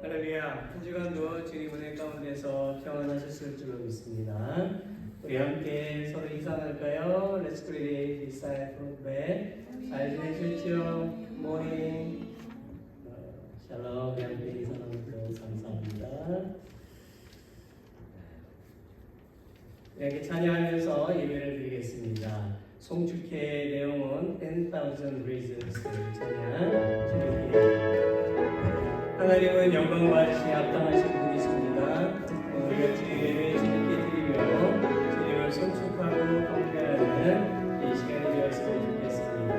할렐루야. 한 주간도 주님 은혜 가운데서 평안하셨을 줄로 믿습니다. 우리 함께 서로 인사할까요? Let's greet this side from back. 잘 지내셨죠? 모닝. 샬롬. 우리 함께 인사하는 감사합니다. 이렇게 찬양하면서 예배를 드리겠습니다. 송축회 내용은 10,000 Reasons 찬양 드릴게요. 하나님은 영광 받으시니 합당하신 분이십니다. 우리가 주의 예배 주님께 드리며 주님을 송축하고 경배하는 이 시간이 되었으면 좋겠습니다.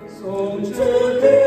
송축해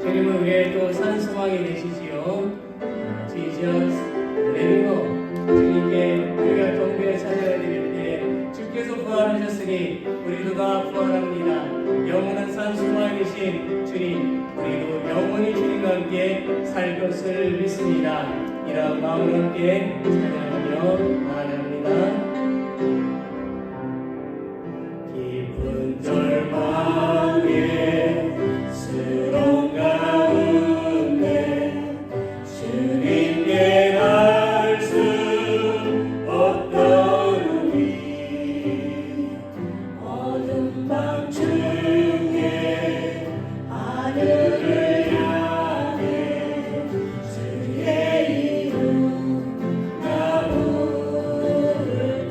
주님은 우리의 또 산소망이 되시지요. Jesus, 내리고 주님께 우리가 경배의 찬양을 드릴 때 주께서 부활하셨으니 우리도 다 부활합니다. 영원한 산소망이 되신 주님, 우리도 영원히 주님과 함께 살 것을 믿습니다. 이런 마음으로 함께 찬양하며 나아갑니다. 깊은 절망에 스러운 가운데 주님께 닿을 수 없더니 어둠 밤 중에 하늘을 향해 주의 이름 나 부르리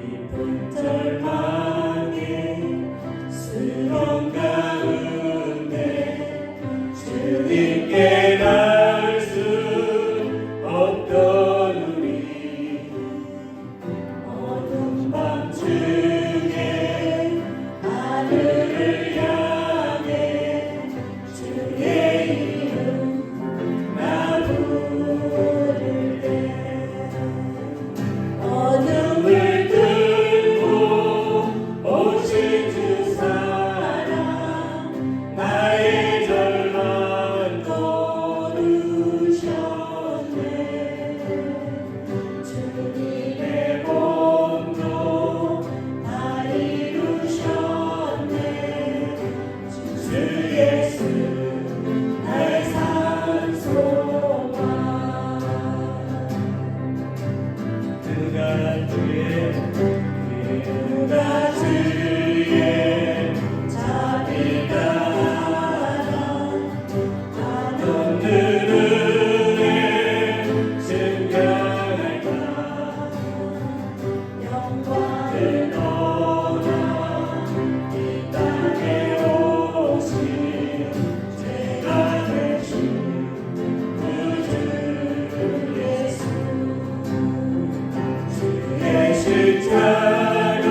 기쁜 절망에 슬픔 가운데 주님께 날 수 없던 우리 어두운 밤중에 하늘을 향해 주의 이름 나 부를 때 어둠을 뚫고 오신 주 사랑 나의 절망 거두셨네 주님의 몸도 다 이루셨네 주 예수 나의 산 소망 누가 주의 자비가 한없는 은혜 증명할까 영광을 떠나 이 땅에 오신 죄가 되신 구주 예수 주의 십자가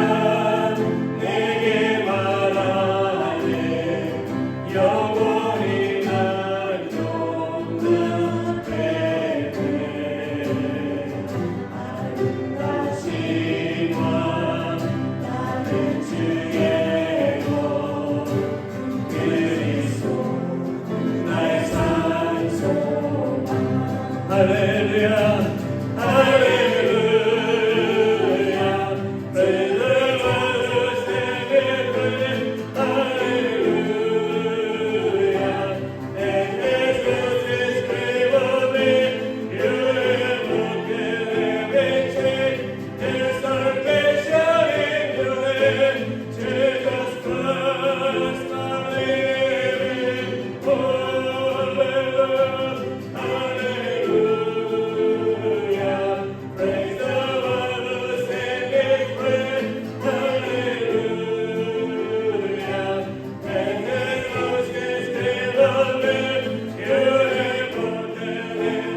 내게 말하네 영원히 난 용납되네 아름다우신 왕 나는 주의 것 그리스도 나의 산 소망 할렐루야 할렐루야 praise the Lord stand and praise hallelujah and as God is brave of me you have broken every chain there's salvation in your name Jesus Christ my living hallelujah hallelujah praise the Lord who stand and praise hallelujah and as God is brave of me you have broken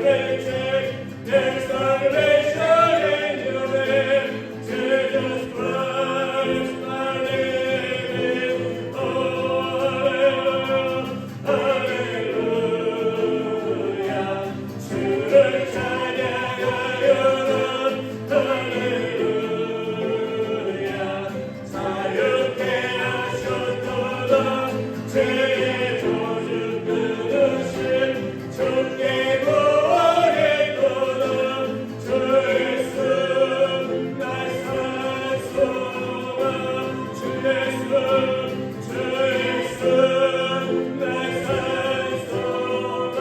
every chain there's salvation in your name Jesus Christ my living hallelujah 주를 찬양하여라 할렐루야 사역해 하셨도다 죄의 저주 끊으신 주께 구원했도다 주 예수 나의 산 소망 주 예수 주 예수 나의 산 소망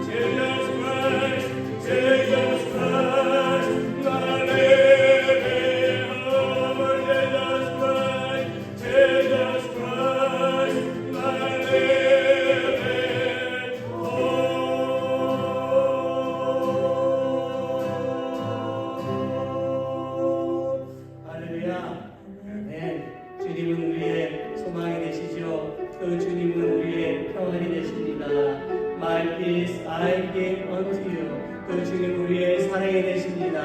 Jesus Christ Jesus Christ my living hope Jesus Christ Jesus Christ my living hope 할렐루야 네 주님은 우리의 소망이 되시죠 또 주님은 우리의 평안이 되십니다 My peace I give unto you 또 주님 우리의 사랑이 되십니다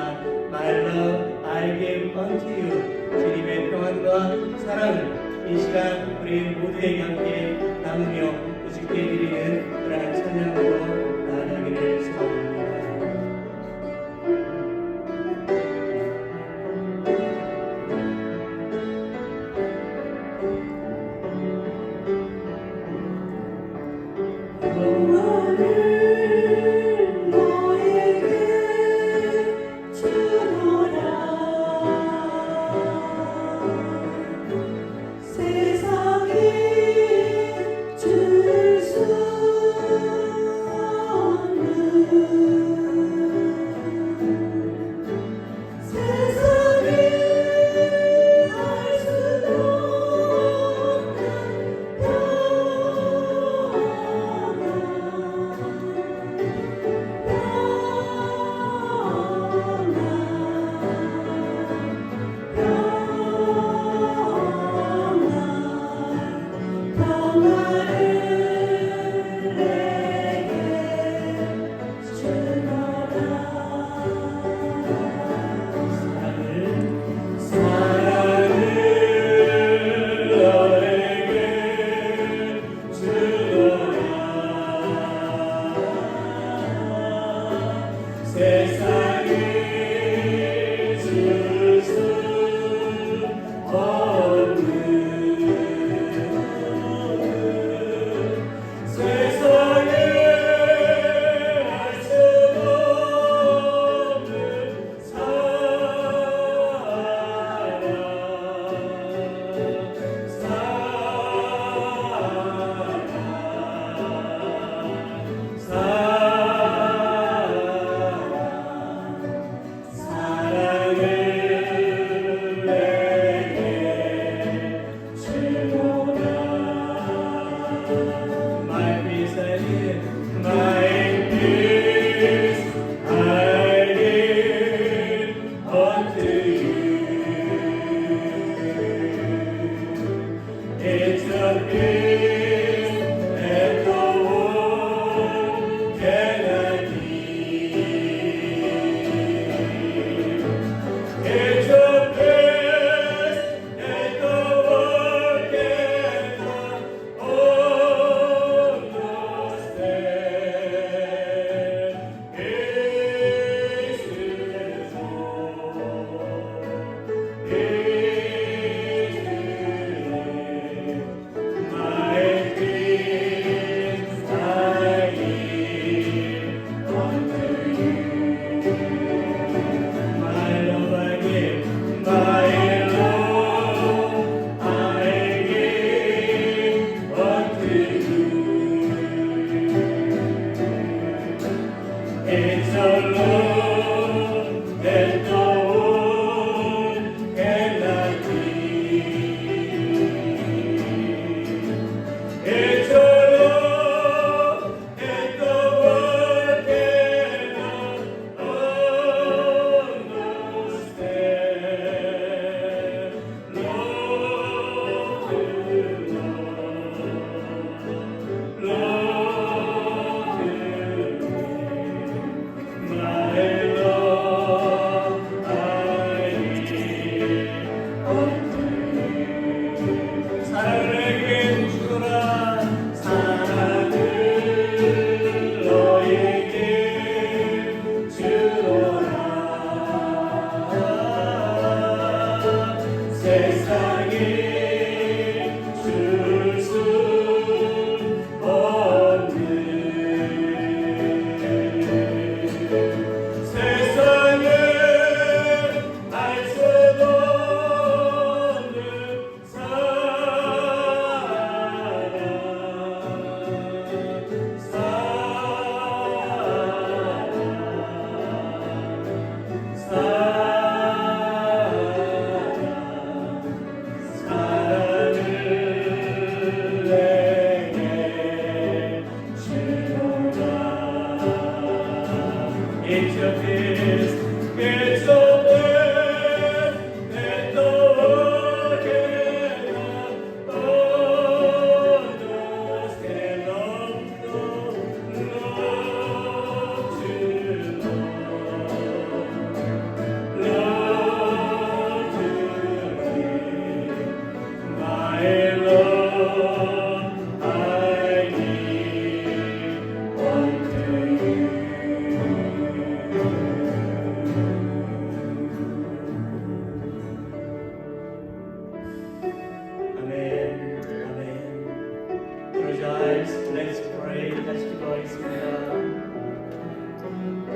My love I give unto you 주님의 평안과 사랑을 이 시간 우리 모두에게 함께 나누며 또 주께 드리는 그러한 찬양으로 나아가기를 소망합니다 영원을 너에게 주노라 세상에 줄 수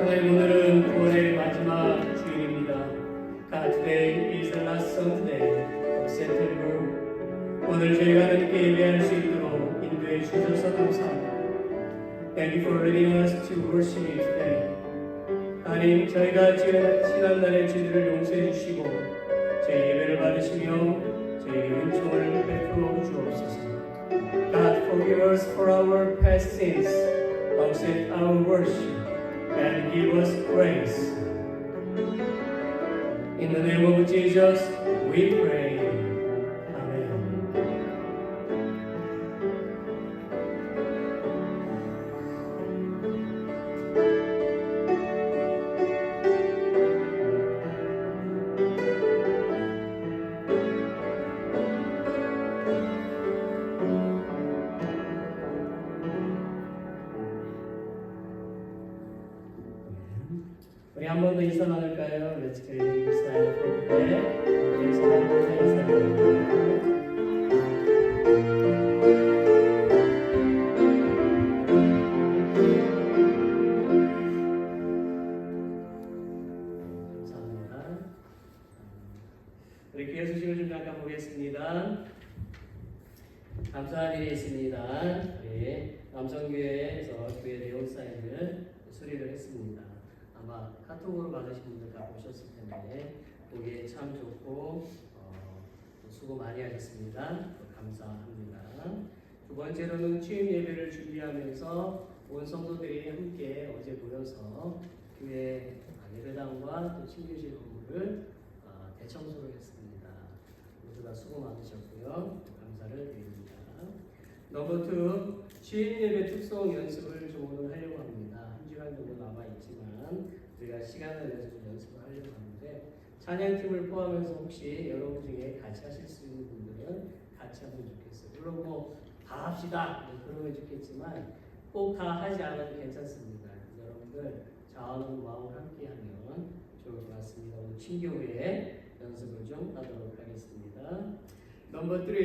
하나님, 오늘은 9월의 마지막 주일입니다. God, today is the last Sunday of September. 오늘 저희가 하나님께 예배할 수 있도록 인도해 주셔서 감사합니다. Thank you for leading us to worship you today. 하나님, 저희가 지난날의 죄들을 용서해 주시고 저희 예배를 받으시며 저희에게 은총을 베풀어 주옵소서. God, forgive us for our past sins, accept our worship, and give us grace. In the name of Jesus, we pray. Amen. 우리 한 번 더 인사 나눌까요? Let's create a style for prayer. 그래서 한 번 더 인사 나눌까요? 우리 교회 소식을 좀 잠깐 보겠습니다. 감사한 일이 있습니다. 우리 남성교회에서 교회 내용 사인을 수리를 했습니다. 아마 카톡으로 받으신 분들 다 보셨을 텐데 보기에 참 좋고 수고 많이 하셨습니다. 감사합니다. 두 번째로는 취임 예배를 준비하면서 온 성도들이 함께 어제 모여서 교회 예배당과 또 친교실 건물을 대청소를 했습니다. 모두 다 수고 많으셨고요. 감사를 드립니다. 넘버 2, 취임 예배 특송 연습을 좀 오늘 하려고 합니다. 한 주간 정도 남아있지만 우리가 시간을 내서 좀 연습을 하려고 하는데 찬양팀을 포함해서 혹시 여러분 중에 같이 하실 수 있는 분들은 같이 하면 좋겠어요. 물론 뭐 다 합시다 그러면 좋겠지만 꼭 다 하지 않아도 괜찮습니다. 여러분들 자원하는 마음을 함께 하면 좋을 것 같습니다. 오늘 친교회 연습을 좀 하도록 하겠습니다. 넘버 3,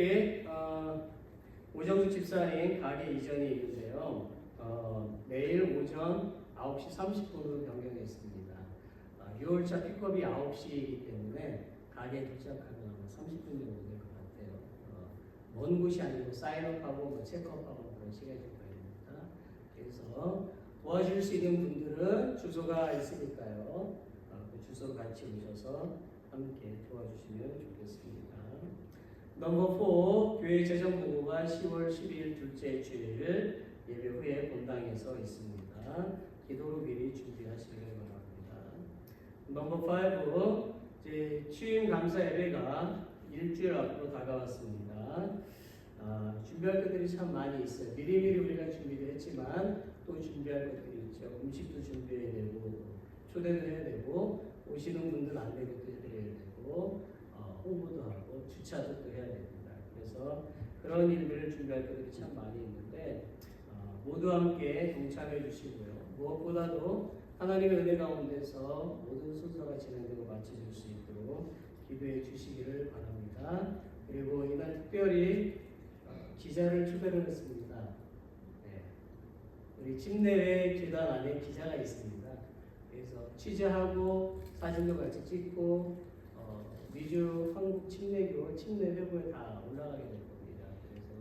오정수 집사님 가게 이전이 있는데요. 내일 오전 9시 30분으로 변경했습니다. 6월차 픽업이 9시이기 때문에 가게에 도착하면 아마 30분 정도 될 것 같아요. 먼 곳이 아니고 사인업하고 뭐 체크업하고 그런 시간이 좀 걸립니다. 그래서 도와줄 수 있는 분들은 주소가 있으니까요. 그 주소 같이 오셔서 함께 도와주시면 좋겠습니다. 넘버 4, 교회 재정 공고가 10월 12일 둘째 주일 예배 후에 본당에서 있습니다. 기도로 미리 준비하시길 바랍니다. 넘버 5, 이제 취임 감사 예배가 일주일 앞으로 다가왔습니다. 준비할 것들이 참 많이 있어요. 미리미리 우리가 준비를 했지만 또 준비할 것들이 있죠. 음식도 준비해야 되고 초대도 해야 되고 오시는 분들 안내도 해드려야 되고 홍보도 하고 주차도 또 해야 됩니다. 그래서 그런 일들을 준비할 것들이 참 많이 있는데 모두 함께 동참해 주시고요. 무엇보다도 하나님의 은혜 가운데서 모든 순서가 진행되고 마쳐질 수 있도록 기도해 주시기를 바랍니다. 그리고 이날 특별히 기자를 초대를 했습니다. 네. 우리 침례회 교단 안에 기자가 있습니다. 그래서 취재하고 사진도 같이 찍고 미주 한국 침례교 침례회부에 다 올라가게 될 겁니다. 그래서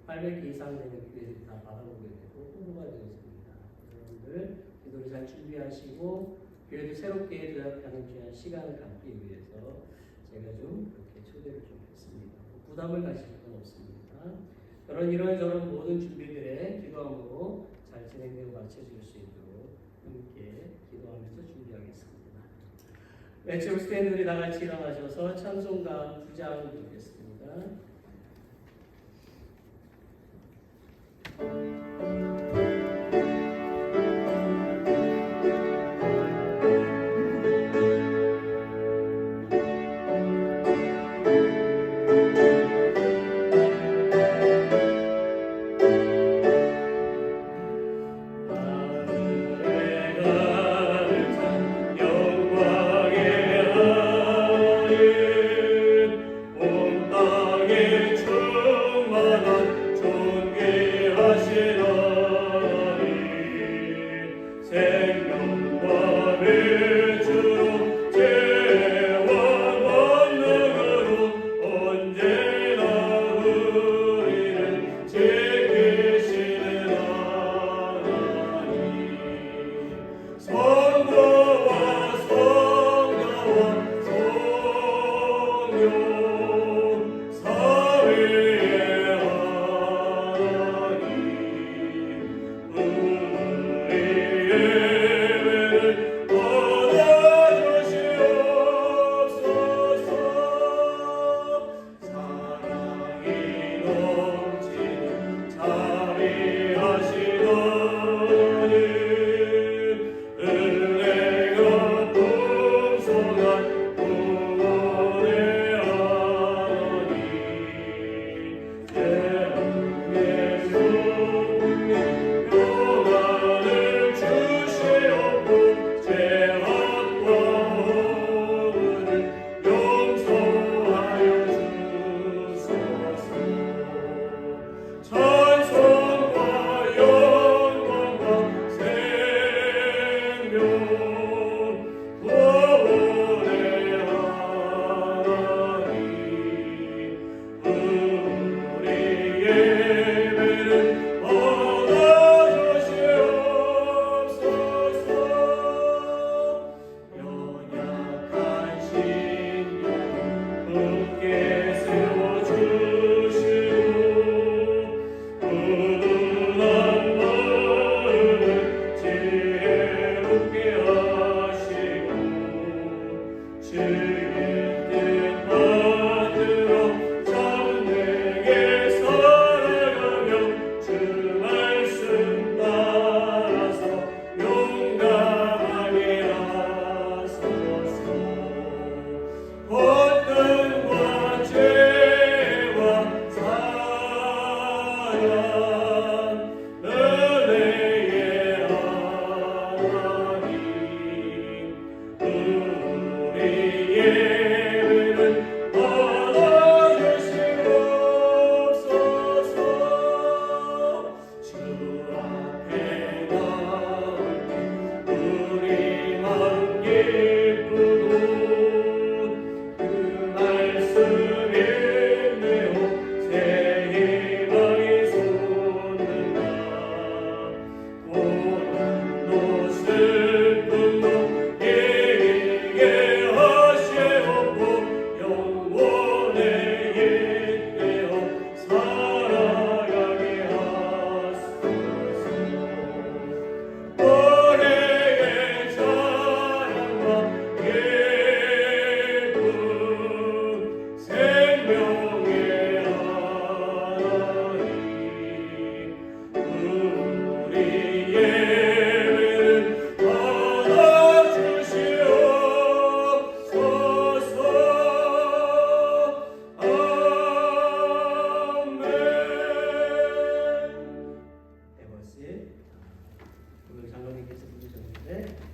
800개 이상 되는 교회들이 다 받아보게 되고 홍보가 되었습니다. 여러분들 기도를 잘 준비하시고 교회도 새롭게 도약하는 귀한 시간을 갖기 위해서 제가 좀 이렇게 초대를 좀 했습니다. 부담을 가실 건 없습니다. 이런저런 모든 준비들의 기도함으로 잘 진행되고 마쳐질 수 있도록 함께 기도하면서 준비하겠습니다. 외치고 스탠드들이 다 같이 일어나셔서 찬송가 9장 부르겠습니다. 예배를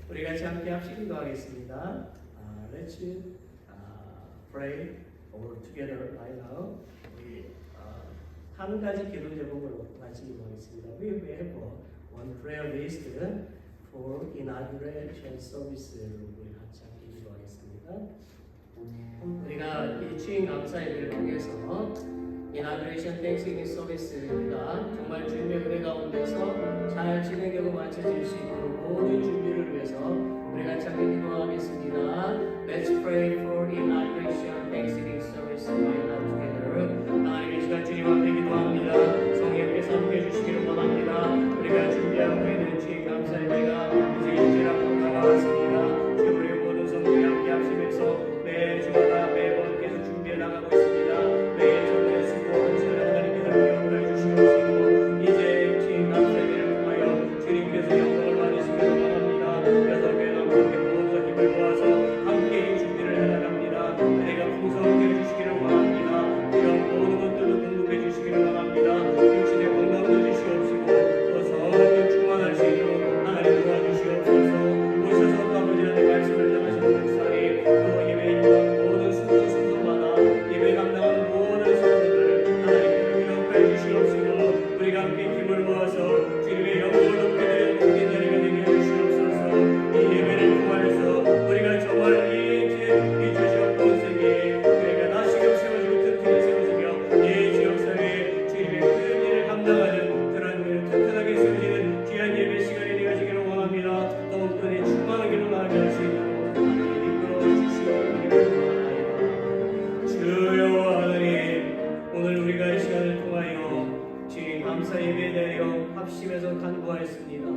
우리 같이 함께 합시 기도하겠습니다. Let's pray all together right now. 우리 한 가지 기도 제목으로 같이 기도하겠습니다. We have one prayer list for inauguration service. 우리 같이 함께 기도하겠습니다. 우리가 이 주인 감사 예배를 통해서 이나그레이션 땡스기빙 서비스가 정말 주님의 은혜 가운데서 잘 진행되고 마쳐질 수 있도록 모든 준비를 위해서 우리 같이 함께 기도하겠습니다. Let's pray for inauguration Thanksgiving service right now together. 하나님 이 시간 주님 앞에 기도합니다. 성령께서 함께 해주시기를 원합니다. 우리가 준비하고 있는 주인 감사 예배가 이제 일주일 앞으로 다가왔습니다. 주님 우리 모든 성도들이 함께 합심해서 매주마다 매번 계속 준비해 나가고 있습니다. 합심해서 간구하였습니다.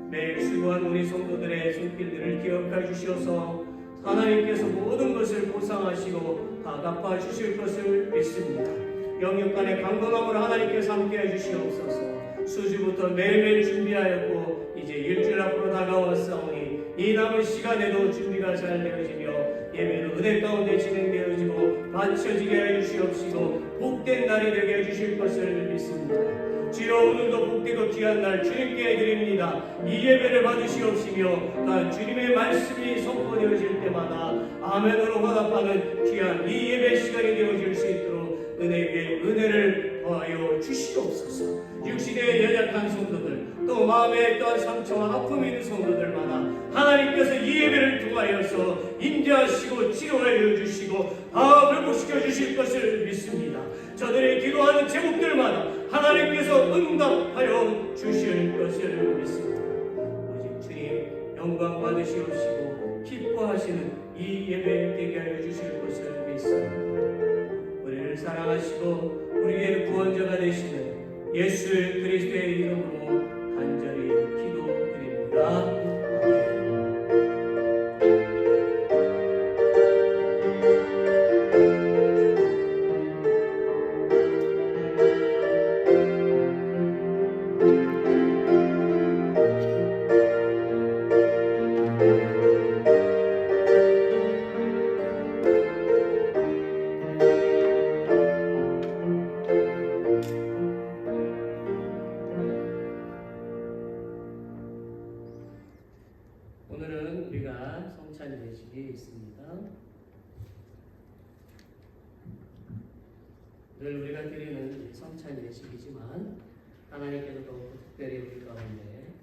매일 수고한 우리 성도들의 손길들을 기억해 주시어서 하나님께서 모든 것을 보상하시고 다 갚아 주실 것을 믿습니다. 영육간의 강건함으로 하나님께서 함께해 주시옵소서. 수주부터 매일매일 준비하였고 이제 일주일 앞으로 다가왔사오니 이 남은 시간에도 준비가 잘 되어지며 예배는 은혜 가운데 진행되어지고 마쳐지게 해 주시옵시고 복된 날이 되게 해 주실 것을 믿습니다. 주여 오늘도 복되고 귀한 날 주님께 드립니다. 이 예배를 받으시옵시며 단 주님의 말씀이 선포되어질 때마다 아멘으로 화답하는 귀한 이 예배 시간이 되어질 수 있도록 은혜 위에 은혜를 더하여 주시옵소서. 육신의 연약한 성도들 또 마음에 또한 상처와 아픔이 있는 성도들마다 하나님께서 이 예배를 통하여서 인자하시고 치료하여 주시고 다 회복시켜 주실 것을 믿습니다. 저들의 기도하는 제목들마다 하나님께서 응답하여 주실 것을 믿습니다. 오직 주님 영광 받으시옵시고 기뻐하시는 이 예배 되게 하여 주실 것을 믿습니다. 우리를 사랑하시고 우리의 구원자가 되시는 예수 그리스도의 이름으로 간절히 기도드립니다. 예식이 있습니다. 늘 우리가 드리는 성찬 예식이지만 하나님께서 더욱 특별히 우리 가운데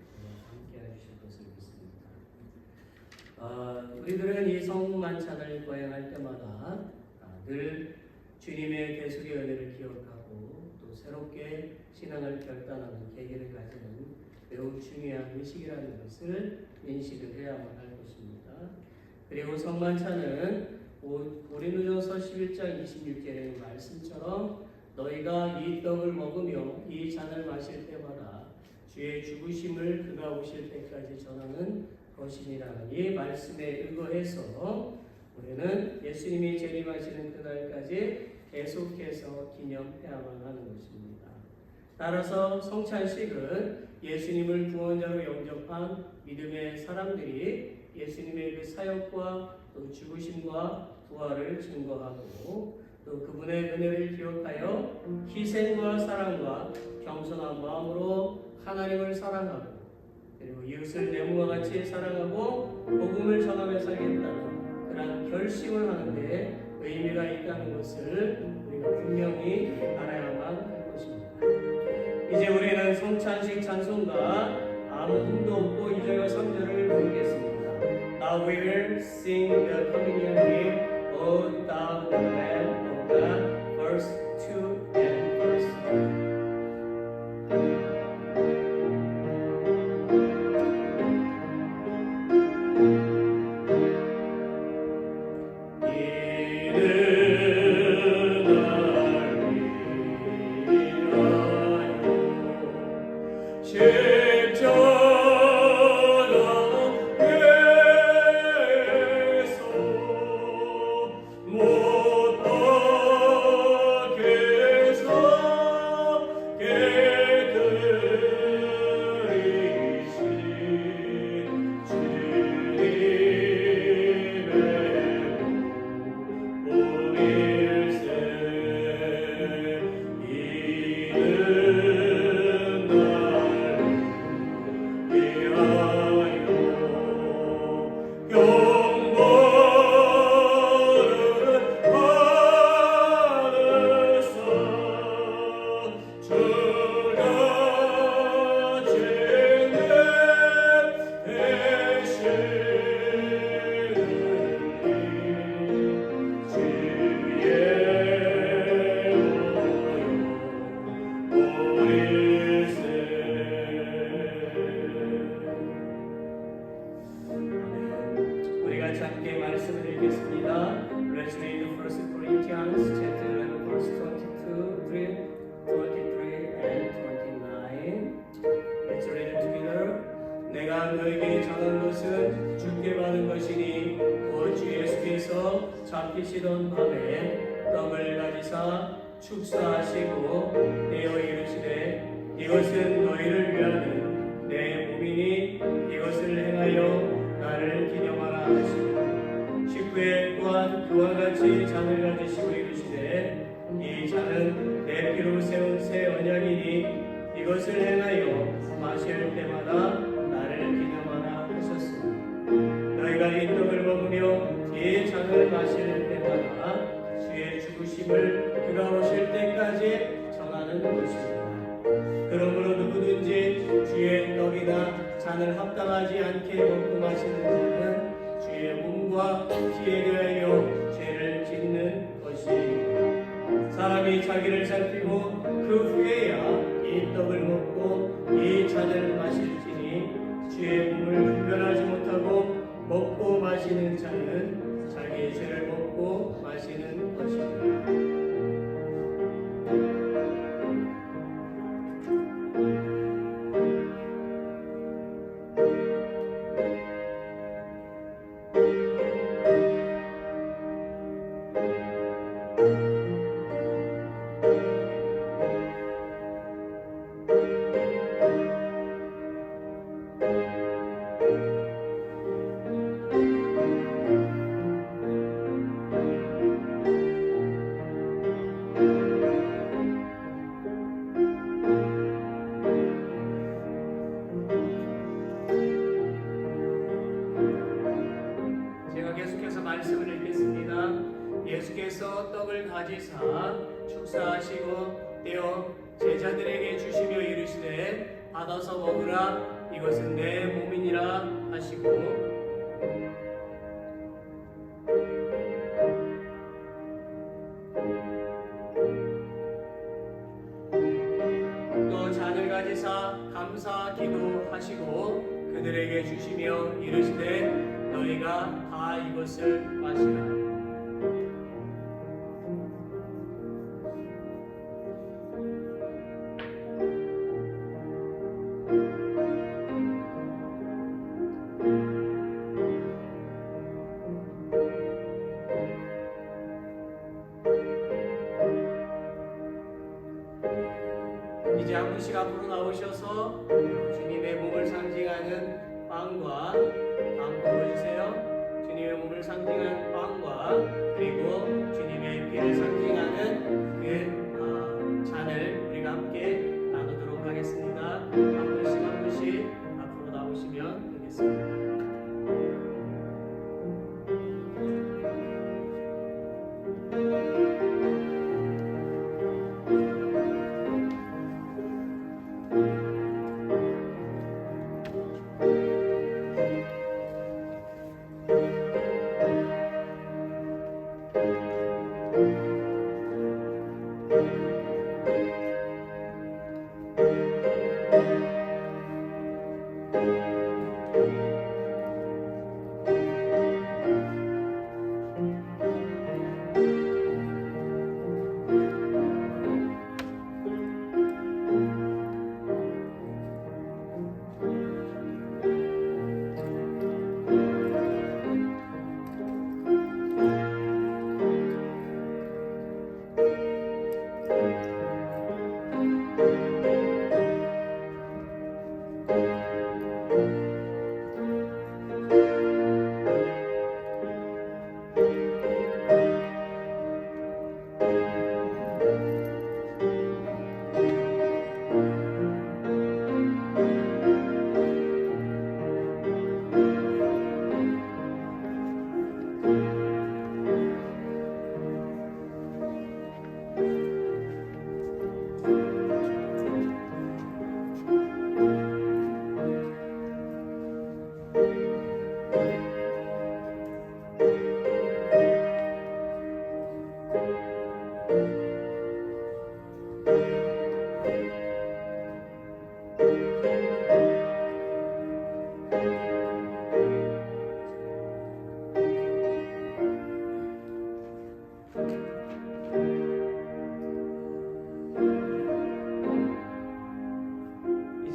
함께 해주실 것을 믿습니다. 우리들은 이 성만찬을 거행할 때마다 늘 주님의 대속의 은혜를 기억하고 또 새롭게 신앙을 결단하는 계기를 가지는 매우 중요한 의식이라는 것을 인식을 해야만 할 것입니다. 그리고 성만찬은 고린도전서 11장 26절의 말씀처럼 너희가 이 떡을 먹으며 이 잔을 마실 때마다 주의 죽으심을 그가 오실 때까지 전하는 것이니라는 이 말씀에 의거해서 우리는 예수님이 재림하시는 그날까지 계속해서 기념해야만 하는 것입니다. 따라서 성찬식은 예수님을 구원자로 영접한 믿음의 사람들이 예수님의 그 사역과 또 죽으심과 부활을 증거하고 또 그분의 은혜를 기억하여 희생과 사랑과 겸손한 마음으로 하나님을 사랑하고 그리고 이웃을 내 몸과 같이 사랑하고 복음을 전하며 살겠다는 그런 결심을 하는데 의미가 있다는 것을 우리가 분명히 알아야만 할 것입니다. 이제 우리는 성찬식 찬송가 아무 흠도 없고 2절과 3절을 부르겠습니다. Now we will sing the communion hymn, O thou the Lamb of God, verse 2 and verse 3. 내가 너에게 전한 것은 주께 받은 것이니 곧 주 예수께서 잡히시던 밤에 떡을 가지사 축사하시고 떼어 이르시되 이것은 너희를 위하는 내 몸이니 이것을 행하여 나를 기념하라 하시고 식후에 또한 그와 같이 잔을 가지시고 이르시되 이 잔은 내 피로 세운 새 언약이니 이것을 행하여 마실 때마다 나를 기념하라 하셨으니 너희가 이 떡을 먹으며 이 잔을 마실 때마다 주의 죽으심을 그가 오실 때까지 전하는 것입니다. 그러므로 누구든지 주의 떡이나 잔을 합당하지 않게 먹고 마시는 자는 주의 몸과 피에 대하여 죄를 짓는 것이니라. 사람이 자기를 살피고 그 후에야 이 떡을 먹고 이 잔을 마실지니 주의 몸을 분별하지 못하고 먹고 마시는 자는 자기의 죄를 먹고 마시는 것입니다. 계속해서 말씀을 읽겠습니다. 예수께서 떡을 가지사 축사하시고 떼어 제자들에게 주시며 이르시되 받아서 먹으라 이것은 내 몸이니라 하시고 또 잔을 가지사 감사 기도하시고 그들에게 주시며 이르시되 너희가 다 이것을 마시라. 이제 한 분씩 앞으로 나오셔서 주님의 몸을 상징하는 빵과 다음 보여주세요. 주님의 몸을 상징하는 빵과 그리고 주님의 피를 상징하는 그 잔을 우리가 함께 나누도록 하겠습니다. 한 분씩 앞으로 나오시면 되겠습니다.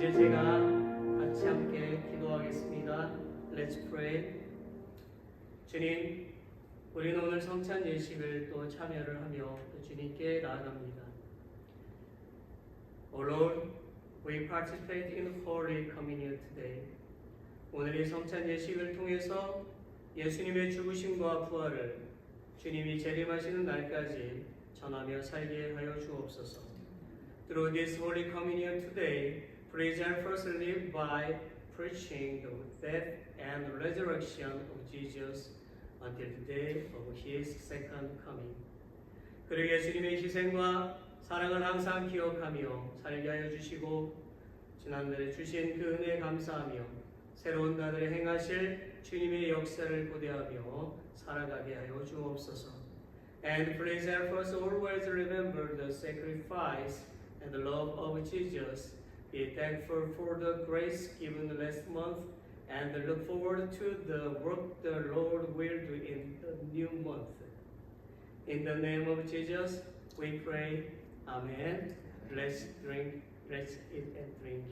이제 제가 같이 함께 기도하겠습니다. Let's pray. 주님, 우리는 오늘 성찬 예식을 또 참여를 하며 또 주님께 나아갑니다. O Lord, we participate in Holy Communion today. 오늘 이 성찬 예식을 통해서 예수님의 죽으심과 부활을 주님이 재림하시는 날까지 전하며 살게 하여 주옵소서. Through this Holy Communion today, please help us live by preaching the death and resurrection of Jesus until the day of His second coming. 그리고 예수님의 희생과 사랑을 항상 기억하며 살게 하여 주시고 지난날에 주신 그 은혜에 감사하며 새로운 날을 행하실 주님의 역사를 고대하며 살아가게 하여 주옵소서. And please help us always remember the sacrifice and the love of Jesus. Be thankful for the grace given last month and look forward to the work the Lord will do in the new month. In the name of Jesus, we pray. Amen. Let's eat and drink.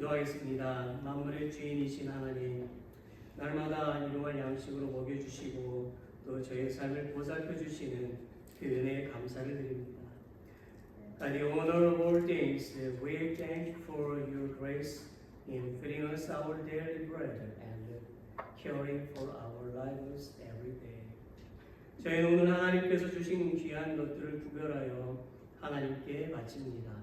기도하겠습니다. 만물의 주인이신 하나님, 날마다 일용할 양식으로 먹여주시고 또 저희의 삶을 보살펴주시는 그 은혜에 감사를 드립니다. By the honor of all things, we thank for your grace in feeding us our daily bread and caring for our lives every day. 저희는 오늘 하나님께서 주신 귀한 것들을 구별하여 하나님께 바칩니다.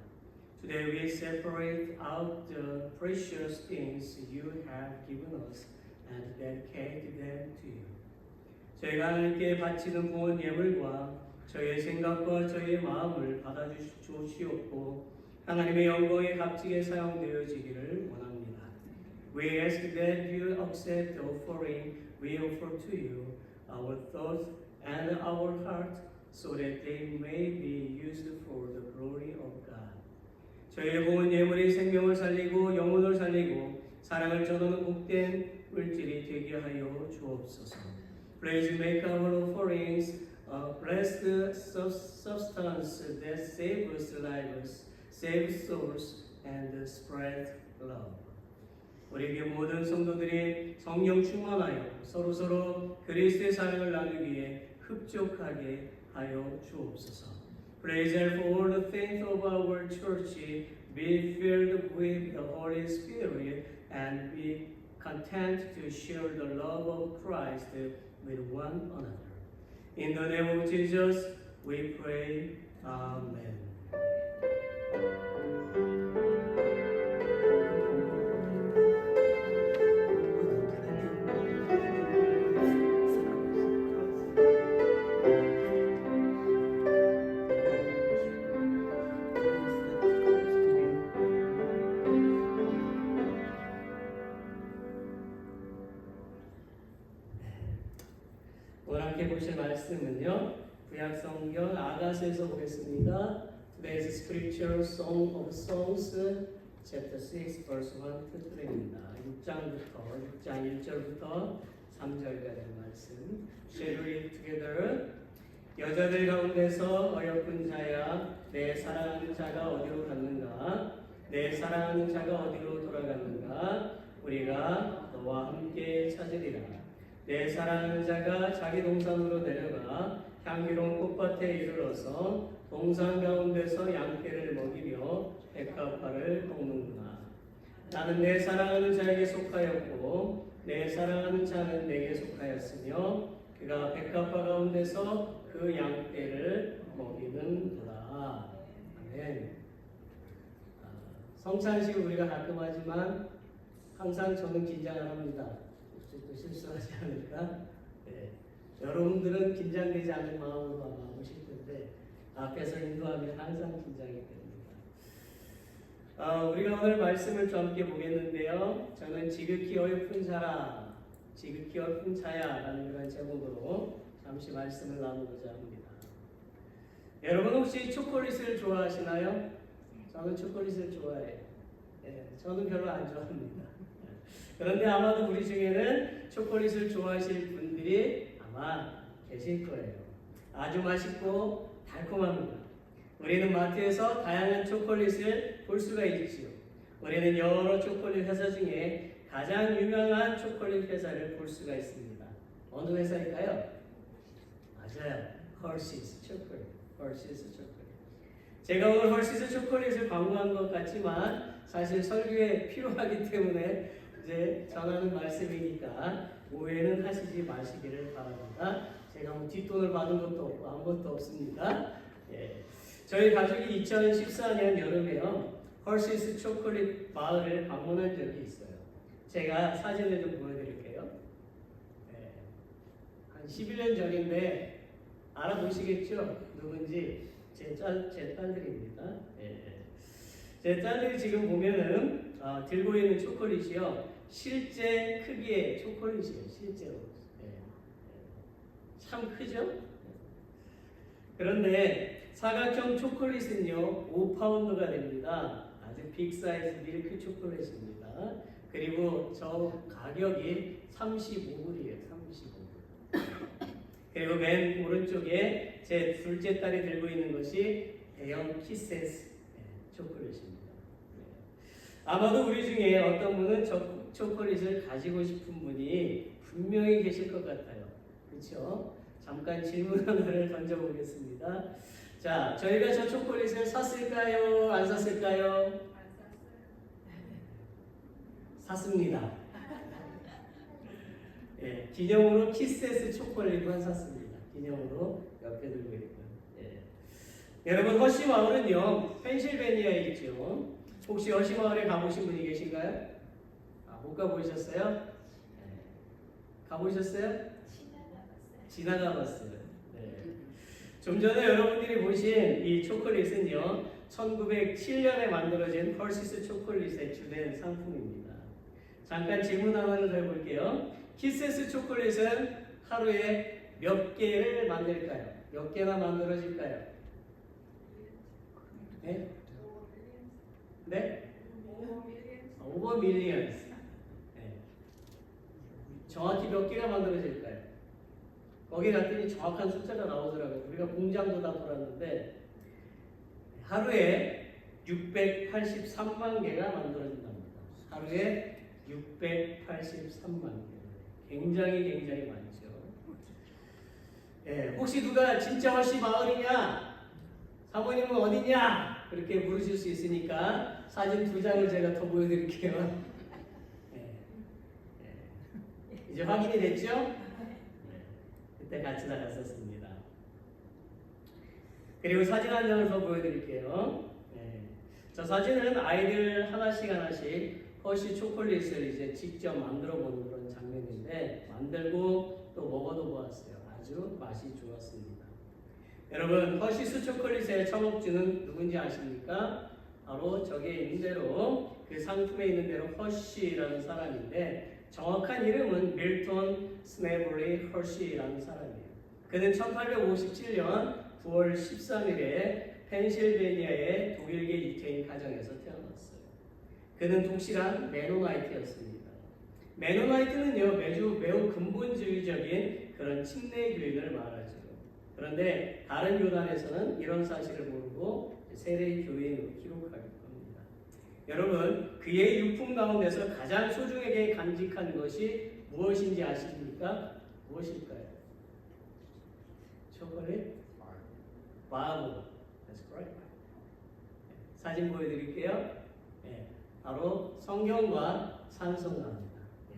Today we separate out the precious things you have given us and dedicate them to you. 저희가 하나님께 바치는 부은 예물과 저희의 생각과 저희의 마음을 받아주시옵고 하나님의 영광에 값지게 사용되어지기를 원합니다. We ask that you accept the offering we offer to you, our thoughts and our heart, so that they may be used for the glory of God. 저희의 부은 예물이 생명을 살리고 영혼을 살리고 사랑을 전하는 복된 물질이 되게 하여 주옵소서. Please make our offerings a blessed substance that saves lives, saves souls, and spread love. 우리에게 모든 성도들이 성령 충만하여 서로서로 그리스도의 사랑을 나누기에 흡족하게 하여 주옵소서. Please help all the saints of our church be filled with the Holy Spirit and be content to share the love of Christ with one another. In the name of Jesus, we pray. Amen. 오늘 함께 보실 말씀은요, 구약성경 아가서에서 보겠습니다. Today's scripture, Song of Songs, chapter 6, verse 1 to 3입니다. 6장 1절부터 3절까지 말씀. Shall we read together? 여자들 가운데서 어여쁜 자야, 내 사랑하는 자가 어디로 갔는가? 내 사랑하는 자가 어디로 돌아갔는가? 우리가 너와 함께 찾으리라. 내 사랑하는 자가 자기 동산으로 내려가 향기로운 꽃밭에 이르러서 동산 가운데서 양떼를 먹이며 백합화를 먹는구나. 나는 내 사랑하는 자에게 속하였고 내 사랑하는 자는 내게 속하였으며 그가 백합화 가운데서 그 양떼를 먹이는구나. 아멘. 성찬식 우리가 가끔 하지만 항상 저는 긴장을 합니다. 또 실수하지 않을까? 네. 여러분들은 긴장되지 않는 마음으로 나오실 텐데 앞에서 인도하면 항상 긴장이 됩니다. 우리가 오늘 말씀을 좀 함께 보겠는데요. 저는 지극히 어여쁜 자라, 지극히 어여쁜 자야라는 그런 제목으로 잠시 말씀을 나누고자 합니다. 여러분 혹시 초콜릿을 좋아하시나요? 저는 초콜릿을 좋아해요. 네, 저는 별로 안 좋아합니다. 그런데 아마도 우리 중에는 초콜릿을 좋아하실 분들이 아마 계실 거예요. 아주 맛있고 달콤합니다. 우리는 마트에서 다양한 초콜릿을 볼 수가 있지요. 우리는 여러 초콜릿 회사 중에 가장 유명한 초콜릿 회사를 볼 수가 있습니다. 어느 회사일까요? 맞아요. 헐시스 초콜릿. 헐시스 초콜릿. 제가 오늘 헐시스 초콜릿을 광고한 것 같지만 사실 설교에 필요하기 때문에 이제 전하는 말씀이니까 오해는 하시지 마시기를 바랍니다. 제가 뭐 뒷돈을 받은 것도 없고 아무것도 없습니다. 예. 저희 가족이 2014년 여름에요, 헐시스 초콜릿 마을을 방문한 적이 있어요. 제가 사진을 좀 보여드릴게요. 예. 한 11년 전인데 알아보시겠죠? 누군지 제 딸들입니다. 예. 제 딸들이 지금 보면은 들고 있는 초콜릿이요, 실제 크기의 초콜릿이에요. 실제로. 예. 참 크죠? 그런데 사각형 초콜릿은요 5파운드가 됩니다. 아주 빅사이즈 밀크 초콜릿입니다. 그리고 저 가격이 35불이에요. 35불. 그리고 맨 오른쪽에 제 둘째 딸이 들고 있는 것이 대형 키센스 초콜릿입니다. 아마도 우리 중에 어떤 분은 초콜릿을 가지고 싶은 분이 분명히 계실 것 같아요. 그렇죠? 잠깐 질문 하나를 던져보겠습니다. 자, 저희가 저 초콜릿을 샀을까요? 안 샀을까요? 샀습니다. 예, 기념으로 키스에스 초콜릿만 샀습니다. 기념으로 옆에 들고 있고요. 예. 여러분, 허쉬 마을은요, 펜실베니아에 있죠. 혹시 허쉬 마을에 가보신 분이 계신가요? 못 가보셨어요? 예. 가보셨어요? 지나가 봤어요. 네. 좀 전에 여러분들이 보신 이 초콜릿은요, 1907년에 만들어진 펄시스 초콜릿의 주된 상품입니다. 잠깐 질문 하나를 더 해볼게요. 키스에스 초콜릿은 하루에 몇 개를 만들까요? 몇 개나 만들어질까요? 네? 네? over millions. 네. 정확히 몇 개가 만들어질까요? 거기 갔더니 정확한 숫자가 나오더라고요. 우리가 공장도 다 돌았는데 하루에 683만 개가 만들어진답니다. 하루에 683만 개. 굉장히 많죠. 예, 혹시 누가 진짜 허쉬 마을이냐? 사모님은 어디냐? 그렇게 물으실 수 있으니까 사진 2장을 제가 더 보여드릴게요. 예, 예. 이제 확인이 됐죠? 예, 그때 같이 나갔었습니다. 그리고 사진 한 장을 더 보여드릴게요. 예. 저 사진은 아이들 하나씩 허쉬 초콜릿을 이제 직접 만들어 보는 그런 장면인데 만들고 또 먹어도 보았어요. 아주 맛이 좋았습니다. 여러분, 허쉬스 초콜릿의 창업주는 누군지 아십니까? 바로 저기에 있는 대로 그 상품에 있는 대로 허쉬라는 사람인데 정확한 이름은 밀턴 스네블리 허쉬라는 사람이에요. 그는 1857년 9월 13일에 펜실베니아의 독일계 유태인 가정에서 태어났어요. 그는 독실한 메노나이트였습니다. 메노나이트는요, 매우 근본주의적인 그런 침례 교인을 말하죠. 그런데 다른 교단에서는 이런 사실을 모르고 세례 교인으로 기록할 겁니다. 여러분, 그의 유품 가운데서 가장 소중하게 간직한 것이 무엇인지 아십니까? 무엇일까요? 초콜릿? 바보. That's correct. 사진 보여드릴게요. 네, 바로 성경과 찬송가입니다. 네.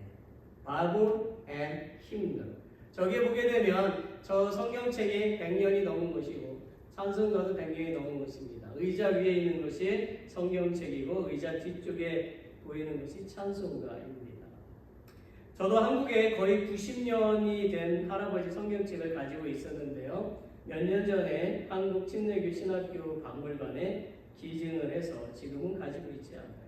바이블 앤 힘들. 저기에 보게 되면 저 성경책이 100년이 넘은 것이고 찬송가도 100년이 넘은 것입니다. 의자 위에 있는 것이 성경책이고 의자 뒤쪽에 보이는 것이 찬송가입니다. 저도 한국에 거의 90년이 된 할아버지 성경책을 가지고 있었는데요. 몇 년 전에 한국 침례교 신학교 박물관에 기증을 해서 지금은 가지고 있지 않아요.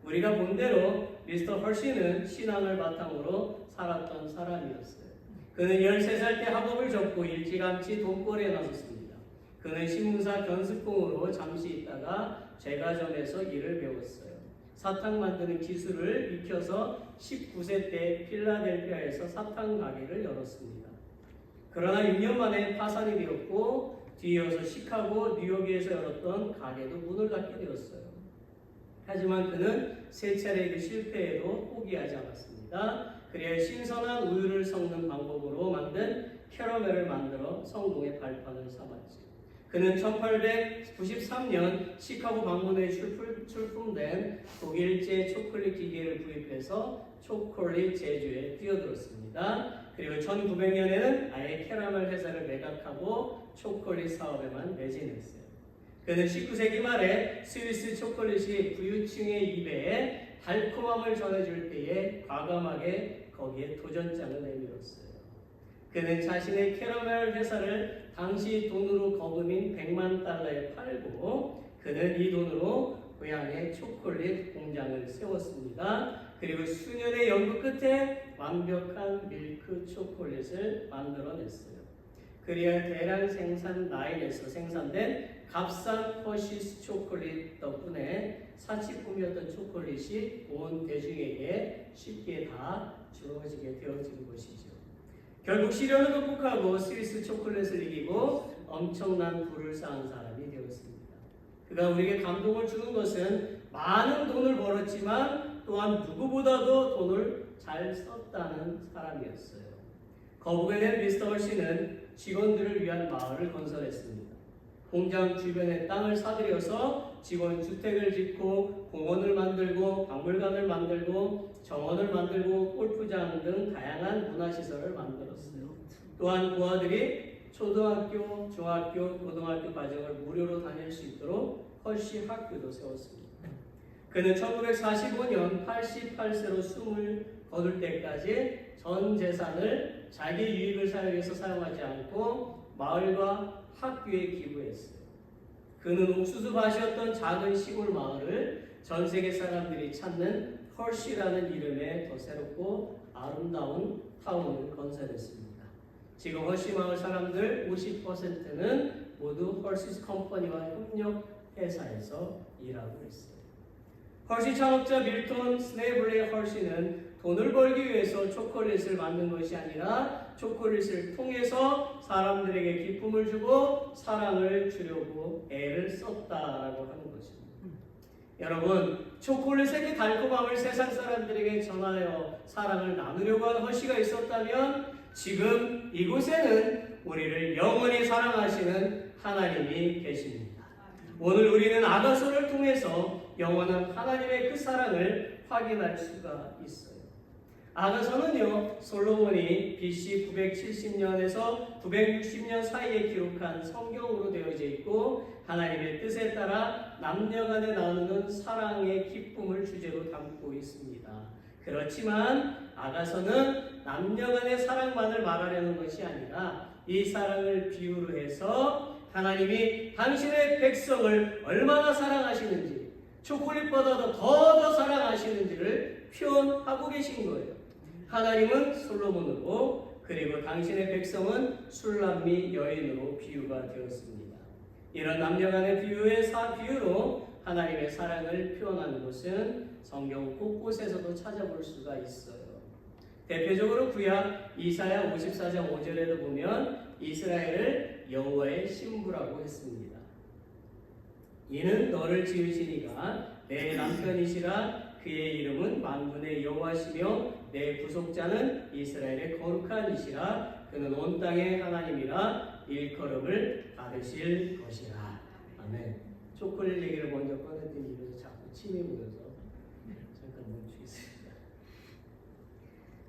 우리가 본 대로 미스터 헐시는 신앙을 바탕으로 살았던 사람이었어요. 그는 13살 때 학업을 접고 일찌감치 돈벌이에 나섰습니다. 그는 신문사 견습공으로 잠시 있다가 제과점에서 일을 배웠어요. 사탕 만드는 기술을 익혀서 19세 때 필라델피아에서 사탕 가게를 열었습니다. 그러나 6년 만에 파산이 되었고 뒤이어서 시카고, 뉴욕에서 열었던 가게도 문을 닫게 되었어요. 하지만 그는 세 차례 그 실패에도 포기하지 않았습니다. 그래야 신선한 우유를 섞는 방법으로 만든 캐러멜을 만들어 성공의 발판을 삼았지. 그는 1893년 시카고 방문에 출품된 독일제 초콜릿 기계를 구입해서 초콜릿 제조에 뛰어들었습니다. 그리고 1900년에는 아예 캐러멜 회사를 매각하고 초콜릿 사업에만 매진했어요. 그는 19세기 말에 스위스 초콜릿이 부유층의 입에 달콤함을 전해줄 때에 과감하게 거기에 도전장을 내밀었어요. 그는 자신의 캐러멜 회사를 당시 돈으로 거금인 100만 달러에 팔고 그는 이 돈으로 고향에 초콜릿 공장을 세웠습니다. 그리고 수년의 연구 끝에 완벽한 밀크 초콜릿을 만들어냈어요. 그리하 대량 생산 라인에서 생산된 값싼 허쉬스 초콜릿 덕분에 사치품이었던 초콜릿이 온 대중에게 쉽게 다 주어지게 되어진 것이죠. 결국 시련을 극복하고 스위스 초콜릿을 이기고 엄청난 부를 쌓은 사람이 되었습니다. 그가 우리에게 감동을 주는 것은 많은 돈을 벌었지만 또한 누구보다도 돈을 잘 썼다는 사람이었어요. 거부가 된 미스터 헐시는 직원들을 위한 마을을 건설했습니다. 공장 주변에 땅을 사들여서 직원 주택을 짓고 공원을 만들고 박물관을 만들고 정원을 만들고 골프장 등 다양한 문화시설을 만들었어요. 또한 부하들이 초등학교, 중학교, 고등학교 과정을 무료로 다닐 수 있도록 헐시 학교도 세웠습니다. 그는 1945년 88세로 숨을 거둘 때까지 전 재산을 자기 유익을 위해서 사용하지 않고 마을과 학교에 기부했어요. 그는 옥수수밭이었던 작은 시골 마을을 전 세계 사람들이 찾는 헐시라는 이름의 더 새롭고 아름다운 타운을 건설했습니다. 지금 헐시 마을 사람들 50%는 모두 헐시스 컴퍼니와 협력 회사에서 일하고 있어요. 헐시 창업자 밀턴 스네이블리 헐시는 돈을 벌기 위해서 초콜릿을 만든 것이 아니라 초콜릿을 통해서 사람들에게 기쁨을 주고 사랑을 주려고 애를 썼다라고 하는 것입니다. 여러분, 초콜릿의 달콤함을 세상 사람들에게 전하여 사랑을 나누려고 하는 헐시가 있었다면 지금 이곳에는 우리를 영원히 사랑하시는 하나님이 계십니다. 오늘 우리는 아가서를 통해서 영원한 하나님의 그 사랑을 확인할 수가 있어요. 아가서는요, 솔로몬이 BC 970년에서 960년 사이에 기록한 성경으로 되어져 있고 하나님의 뜻에 따라 남녀간에 나누는 사랑의 기쁨을 주제로 담고 있습니다. 그렇지만 아가서는 남녀간의 사랑만을 말하려는 것이 아니라 이 사랑을 비유로 해서 하나님이 당신의 백성을 얼마나 사랑하시는지, 초콜릿보다도 더 사랑하시는지를 표현하고 계신 거예요. 하나님은 솔로몬으로, 그리고 당신의 백성은 술람미 여인으로 비유가 되었습니다. 이런 남녀간의 비유로 하나님의 사랑을 표현하는 것은 성경 곳곳에서도 찾아볼 수가 있어요. 대표적으로 구약 이사야 54장 5절에도 보면 이스라엘을 여호와의 신부라고 했습니다. 이는 너를 지으신 이가 내 남편이시라. 그의 이름은 만군의 여호와시며 내 구속자는 이스라엘의 거룩한 이시라. 그는 온 땅의 하나님이라. 일컬음을 받으실 것이라. 아멘. 초콜릿 얘기를 먼저 꺼냈더니 입에서 자꾸 침이 묻어서 잠깐 멈추겠습니다.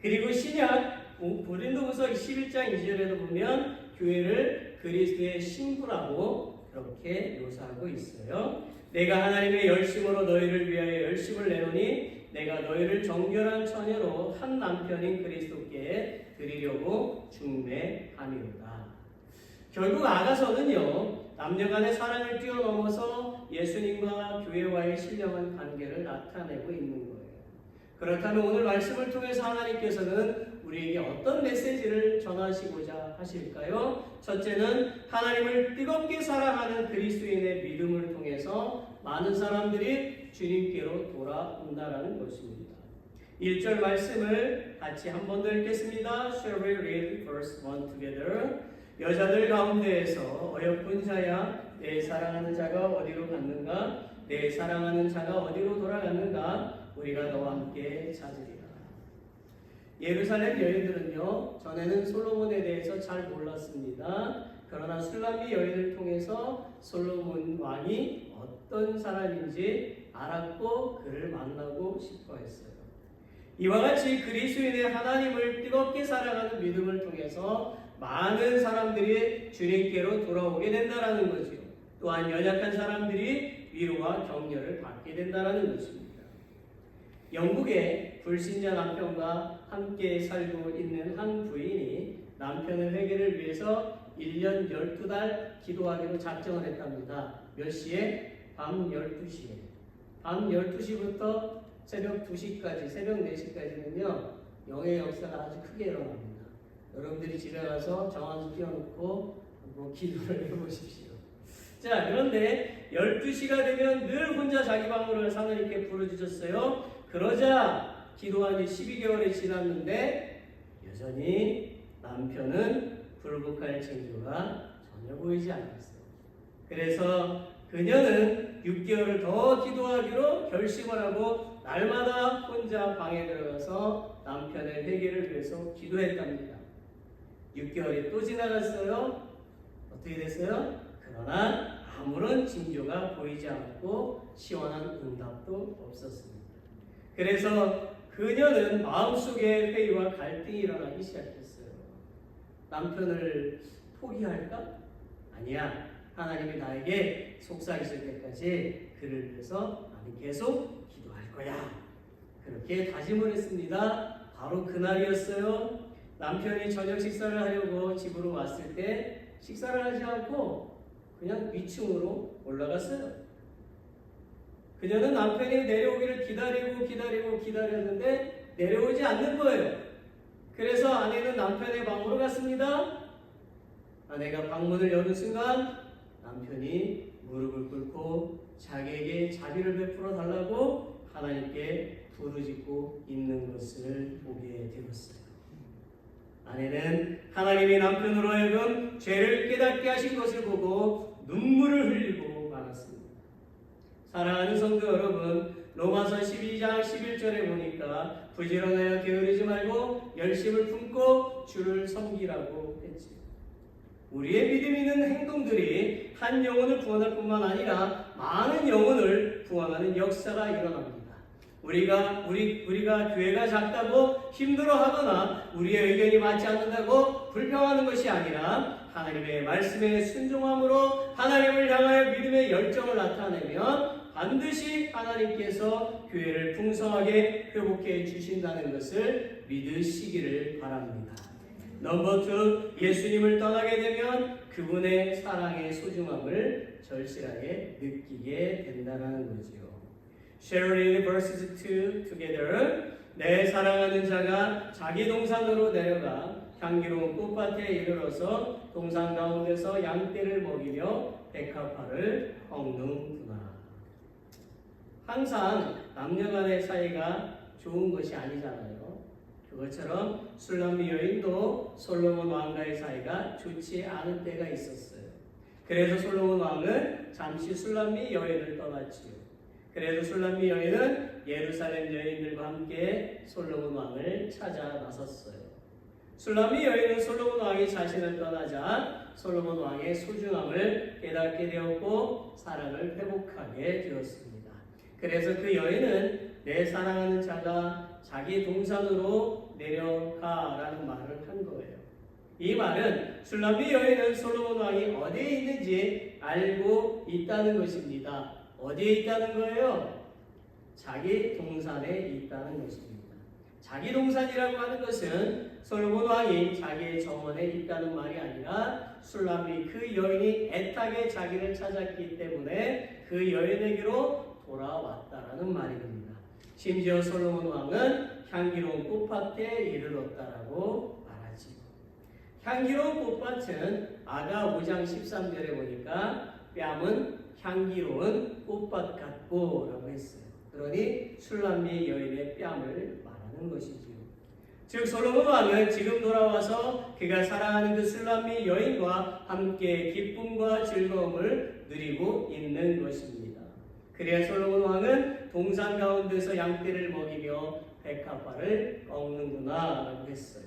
그리고 신약 고린도후서 11장 2절에도 보면 교회를 그리스도의 신부라고 그렇게 묘사하고 있어요. 내가 하나님의 열심으로 너희를 위하여 열심을 내노니 내가 너희를 정결한 처녀로 한 남편인 그리스도께 드리려고 중매함이로다. 결국 아가서는요, 남녀간의 사랑을 뛰어넘어서 예수님과 교회와의 신령한 관계를 나타내고 있는 거예요. 그렇다면 오늘 말씀을 통해서 하나님께서는 우리에게 어떤 메시지를 전하시고자 하실까요? 첫째는 하나님을 뜨겁게 사랑하는 그리스도인의 믿음을 통해서 많은 사람들이 주님께로 돌아온다라는 것입니다. 1절 말씀을 같이 한 번 더 읽겠습니다. Shall we read verse 1 together? 여자들 가운데에서 어여쁜 자야, 내 사랑하는 자가 어디로 갔는가? 내 사랑하는 자가 어디로 돌아갔는가? 우리가 너와 함께 찾으리라. 예루살렘 여인들은요, 전에는 솔로몬에 대해서 잘 몰랐습니다. 그러나 술람미 여인을 통해서 솔로몬 왕이 어떤 사람인지 알았고 그를 만나고 싶어 했어요. 이와 같이 그리스도인의 하나님을 뜨겁게 사랑하는 믿음을 통해서 많은 사람들이 주님께로 돌아오게 된다는 거죠. 또한 연약한 사람들이 위로와 격려를 받게 된다는 것입니다. 영국의 불신자 남편과 함께 살고 있는 한 부인이 남편의 회개를 위해서 1년 12달 기도하기로 작정을 했답니다. 몇 시에? 밤 12시에. 밤 12시부터 새벽 2시까지, 새벽 4시까지는요, 영의 역사가 아주 크게 일어납니다. 여러분들이 집에 가서 정한수 띄워놓고 기도를 해보십시오. 자, 그런데 12시가 되면 늘 혼자 자기 방으로 하나님께 부르짖었어요. 그러자 기도한 지 12개월이 지났는데 여전히 남편은 굴복할 징조가 전혀 보이지 않았어요. 그래서 그녀는 6개월을 더 기도하기로 결심을 하고 날마다 혼자 방에 들어가서 남편의 회개를 위해서 기도했답니다. 6개월이 또 지나갔어요. 어떻게 됐어요? 그러나 아무런 징조가 보이지 않고 시원한 응답도 없었습니다. 그래서 그녀는 마음속에 회의와 갈등이 일어나기 시작했어요. 남편을 포기할까? 아니야. 하나님이 나에게 속삭이실 때까지 그를 위해서 나는 계속 기도할 거야. 그렇게 다짐을 했습니다. 바로 그날이었어요. 남편이 저녁 식사를 하려고 집으로 왔을 때 식사를 하지 않고 그냥 위층으로 올라갔어요. 그녀는 남편이 내려오기를 기다렸는데 내려오지 않는 거예요. 그래서 아내는 남편의 방으로 갔습니다. 아내가 방문을 여는 순간 남편이 무릎을 꿇고 자기에게 자비를 베풀어 달라고 하나님께 부르짖고 있는 것을 보게 되었어요. 아내는 하나님이 남편으로 하여금 죄를 깨닫게 하신 것을 보고 눈물을 흘리고 말았습니다. 사랑하는 성도 여러분, 로마서 12장 11절에 보니까 부지런하여 게으르지 말고 열심을 품고 주를 섬기라고 했지요. 우리의 믿음 있는 행동들이 한 영혼을 구원할 뿐만 아니라 많은 영혼을 구원하는 역사가 일어납니다. 우리가 교회가 작다고 힘들어하거나 우리의 의견이 맞지 않는다고 불평하는 것이 아니라 하나님의 말씀에 순종함으로 하나님을 향하여 믿음의 열정을 나타내면 반드시 하나님께서 교회를 풍성하게 회복해 주신다는 것을 믿으시기를 바랍니다. 넘버 2, 예수님을 떠나게 되면 그분의 사랑의 소중함을 절실하게 느끼게 된다는 거지요. Shall we read verses 2 together? 내 사랑하는 자가 자기 동산으로 내려가 향기로운 꽃밭에 이르러서 동산 가운데서 양떼를 먹이며 백합화를 꺾는구나. 항상 남녀간의 사이가 좋은 것이 아니잖아요. 그것처럼 술람미 여인도 솔로몬 왕과의 사이가 좋지 않은 때가 있었어요. 그래서 솔로몬 왕은 잠시 술람미 여인을 떠났지요. 그래도 술람미 여인은 예루살렘 여인들과 함께 솔로몬 왕을 찾아 나섰어요. 술람미 여인은 솔로몬 왕이 자신을 떠나자 솔로몬 왕의 소중함을 깨닫게 되었고 사랑을 회복하게 되었습니다. 그래서 그 여인은 내 사랑하는 자가 자기 동산으로 내려가라는 말을 한 거예요. 이 말은 술람미 여인은 솔로몬 왕이 어디에 있는지 알고 있다는 것입니다. 어디에 있다는 거예요? 자기 동산에 있다는 것입니다. 자기 동산이라고 하는 것은 솔로몬 왕이 자기의 정원에 있다는 말이 아니라 술람미 그 여인이 애타게 자기를 찾았기 때문에 그 여인에게로 돌아왔다라는 말입니다. 심지어 솔로몬 왕은 향기로운 꽃밭에 이르렀다라고 말하지요. 향기로운 꽃밭은 아가 5장 13절에 보니까 뺨은 향기로운 꽃밭 같고 라고 했어요. 그러니 술람미 여인의 뺨을 말하는 것이지요. 즉 솔로몬 왕은 지금 돌아와서 그가 사랑하는 그 술람미 여인과 함께 기쁨과 즐거움을 누리고 있는 것입니다. 그래야 솔로몬 왕은 동산 가운데서 양떼를 먹이며 백합화를 꺾는구나 라고 했어요.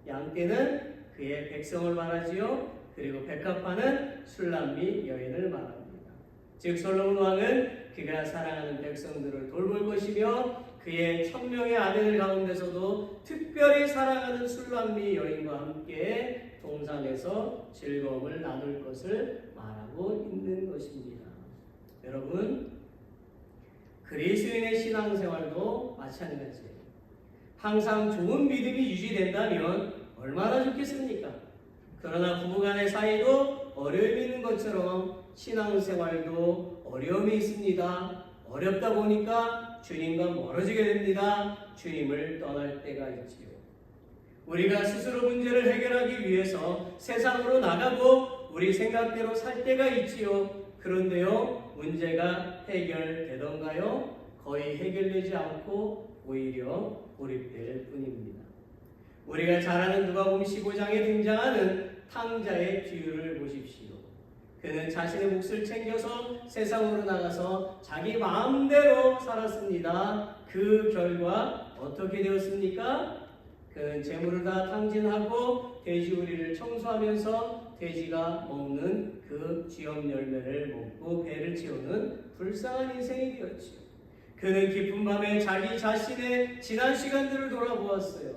양떼는 그의 백성을 말하지요. 그리고 백합화는 술람미 여인을 말합니다. 즉 솔로몬 왕은 그가 사랑하는 백성들을 돌볼 것이며 그의 1000명의 아내들 가운데서도 특별히 사랑하는 술람미 여인과 함께 동산에서 즐거움을 나눌 것을 말하고 있는 것입니다. 여러분, 그리스도인의 신앙생활도 마찬가지예요. 항상 좋은 믿음이 유지된다면 얼마나 좋겠습니까? 그러나 부부간의 사이도 어려움이 있는 것처럼 신앙생활도 어려움이 있습니다. 어렵다 보니까 주님과 멀어지게 됩니다. 주님을 떠날 때가 있지요. 우리가 스스로 문제를 해결하기 위해서 세상으로 나가고 우리 생각대로 살 때가 있지요. 그런데요, 문제가 해결되던가요? 거의 해결되지 않고 오히려 고립될 뿐입니다. 우리가 잘 아는 누가복음 15장에 등장하는 탕자의 비유를 보십시오. 그는 자신의 몫을 챙겨서 세상으로 나가서 자기 마음대로 살았습니다. 그 결과 어떻게 되었습니까? 그는 재물을 다 탕진하고 돼지우리를 청소하면서 돼지가 먹는 그 쥐염 열매를 먹고 배를 채우는 불쌍한 인생이 되었지요. 그는 깊은 밤에 자기 자신의 지난 시간들을 돌아보았어요.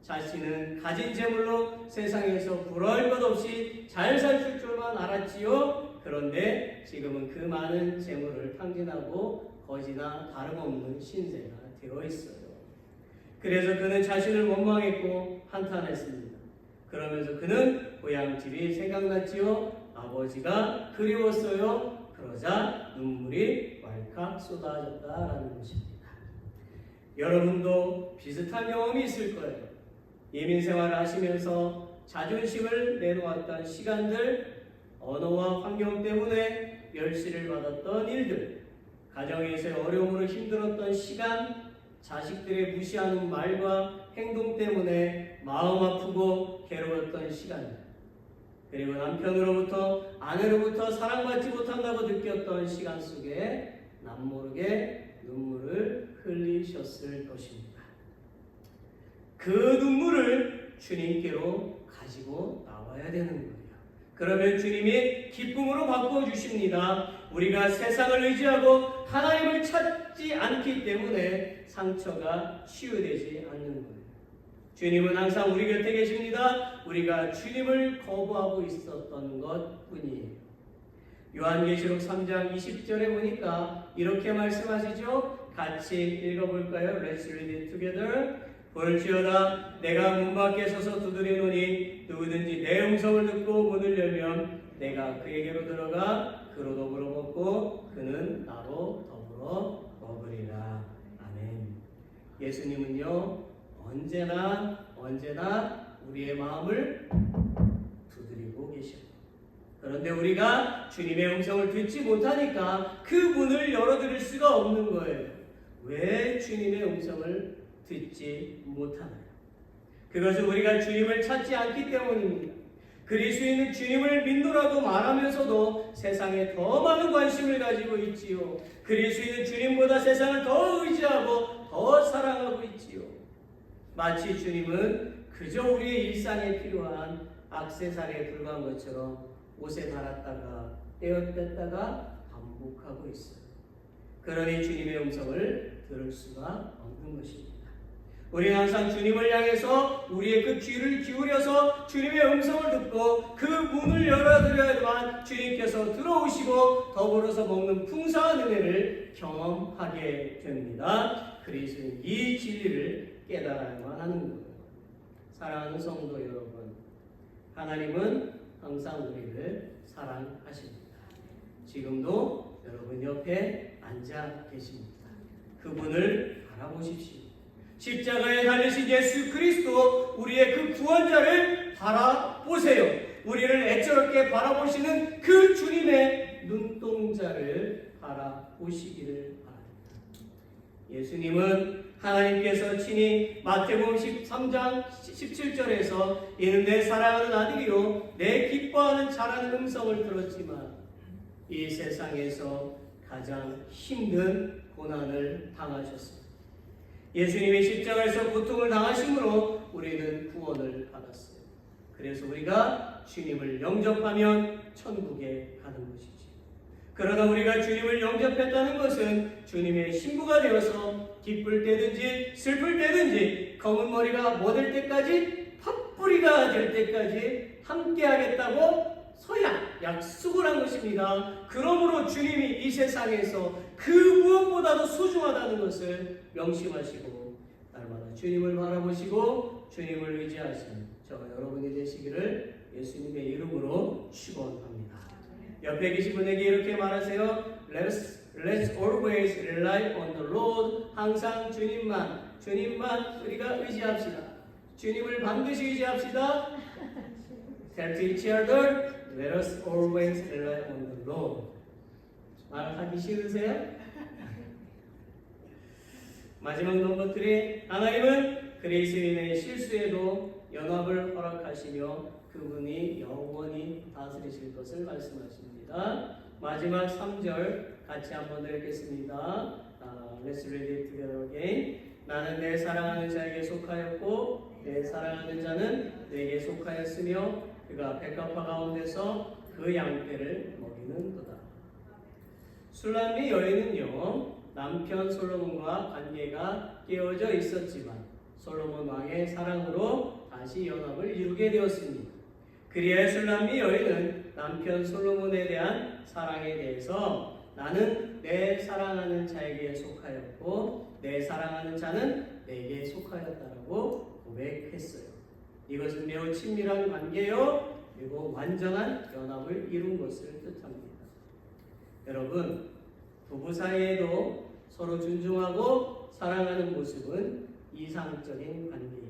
자신은 가진 재물로 세상에서 부러울 것 없이 잘 살 줄만 알았지요. 그런데 지금은 그 많은 재물을 탕진하고 거지나 다름없는 신세가 되어 있어요. 그래서 그는 자신을 원망했고 한탄했습니다. 그러면서 그는 고향 집이 생각났지요. 아버지가 그리웠어요. 그러자 눈물이 왈칵 쏟아졌다라는 것입니다. 여러분도 비슷한 경험이 있을 거예요. 예민 생활을 하시면서 자존심을 내놓았던 시간들, 언어와 환경 때문에 멸시를 받았던 일들, 가정에서의 어려움으로 힘들었던 시간, 자식들의 무시하는 말과 행동 때문에 마음 아프고 괴로웠던 시간들, 그리고 남편으로부터 아내로부터 사랑받지 못한다고 느꼈던 시간 속에 남모르게 눈물을 흘리셨을 것입니다. 그 눈물을 주님께로 가지고 나와야 되는 거예요. 그러면 주님이 기쁨으로 바꿔주십니다. 우리가 세상을 의지하고 하나님을 찾지 않기 때문에 상처가 치유되지 않는 거예요. 주님은 항상 우리 곁에 계십니다. 우리가 주님을 거부하고 있었던 것 뿐이에요. 요한계시록 3장 20절에 보니까 이렇게 말씀하시죠. 같이 읽어볼까요? Let's read it together. 볼지어다 내가 문 밖에 서서 두드리노니 누구든지 내 음성을 듣고 문을 열면 내가 그에게로 들어가 그로 더불어 먹고 그는 나로 더불어 먹으리라. 아멘. 예수님은요 언제나 우리의 마음을 두드리고 계셔요. 그런데 우리가 주님의 음성을 듣지 못하니까 그 문을 열어드릴 수가 없는 거예요. 왜 주님의 음성을 듣지 못하나요? 그것은 우리가 주님을 찾지 않기 때문입니다. 그리스도인은 주님을 믿노라고 말하면서도 세상에 더 많은 관심을 가지고 있지요. 그리스도인은 주님보다 세상을 더 의지하고 더 사랑하고 있지요. 마치 주님은 그저 우리의 일상에 필요한 액세서리에 불과한 것처럼 옷에 달았다가 떼었다가 반복하고 있어요. 그러니 주님의 음성을 들을 수가 없는 것입니다. 우리는 항상 주님을 향해서 우리의 그 귀를 기울여서 주님의 음성을 듣고 그 문을 열어드려야만 주님께서 들어오시고 더불어서 먹는 풍성한 은혜를 경험하게 됩니다. 그래서 이 진리를 깨달아야만 하는 거예요. 사랑하는 성도 여러분, 하나님은 항상 우리를 사랑하십니다. 지금도 여러분 옆에 앉아 계십니다. 그분을 바라보십시오. 십자가에 달리신 예수 그리스도 우리의 그 구원자를 바라보세요. 우리를 애처롭게 바라보시는 그 주님의 눈동자를 바라보시기를 바랍니다. 예수님은 하나님께서 친히 마태복음 13장 17절에서 이는 내 사랑하는 아들이요 내 기뻐하는 잘하는 음성을 들었지만 이 세상에서 가장 힘든 고난을 당하셨습니다. 예수님이 십자가에서 고통을 당하심으로 우리는 구원을 받았어요. 그래서 우리가 주님을 영접하면 천국에 가는 것이지. 그러나 우리가 주님을 영접했다는 것은 주님의 신부가 되어서 기쁠 때든지 슬플 때든지 검은 머리가 뭐 될 때까지 팥뿌리가 될 때까지 함께 하겠다고 약속을 한 것입니다. 그러므로 주님이 이 세상에서 그 무엇보다도 소중하다는 것을 명심하시고 날마다 주님을 바라보시고 주님을 의지하시는 저와 여러분이 되시기를 예수님의 이름으로 축원합니다. 옆에 계신 분에게 이렇게 말하세요. Let's always rely on the Lord. 항상 주님만 우리가 의지합시다. 주님을 반드시 의지합시다. Tell to each other, let us always rely on the Lord. 말하기 싫으세요? 마지막 넘버 3. 하나님은 그리스도인의 실수에도 연합을 허락하시며 그분이 영원히 다스리시는 다스리실 것을 말씀하십니다. 마지막 3절 같이 한번 읽겠습니다. Let's read it together again. 나는 내 사랑하는 자에게 속하였고 내 사랑하는 자는 내게 속하였으며 그가 백합화 가운데서 그 양떼를 먹이는도다. 술람미 여인은요 남편 솔로몬과 관계가 깨어져 있었지만 솔로몬 왕의 사랑으로 다시 연합을 이루게 되었습니다. 그리하여 술람미 여인은 남편 솔로몬에 대한 사랑에 대해서 나는 내 사랑하는 자에게 속하였고 내 사랑하는 자는 내게 속하였다라고 고백했어요. 이것은 매우 친밀한 관계요 그리고 완전한 연합을 이룬 것을 뜻합니다. 여러분, 부부 사이에도 서로 존중하고 사랑하는 모습은 이상적인 관계이죠.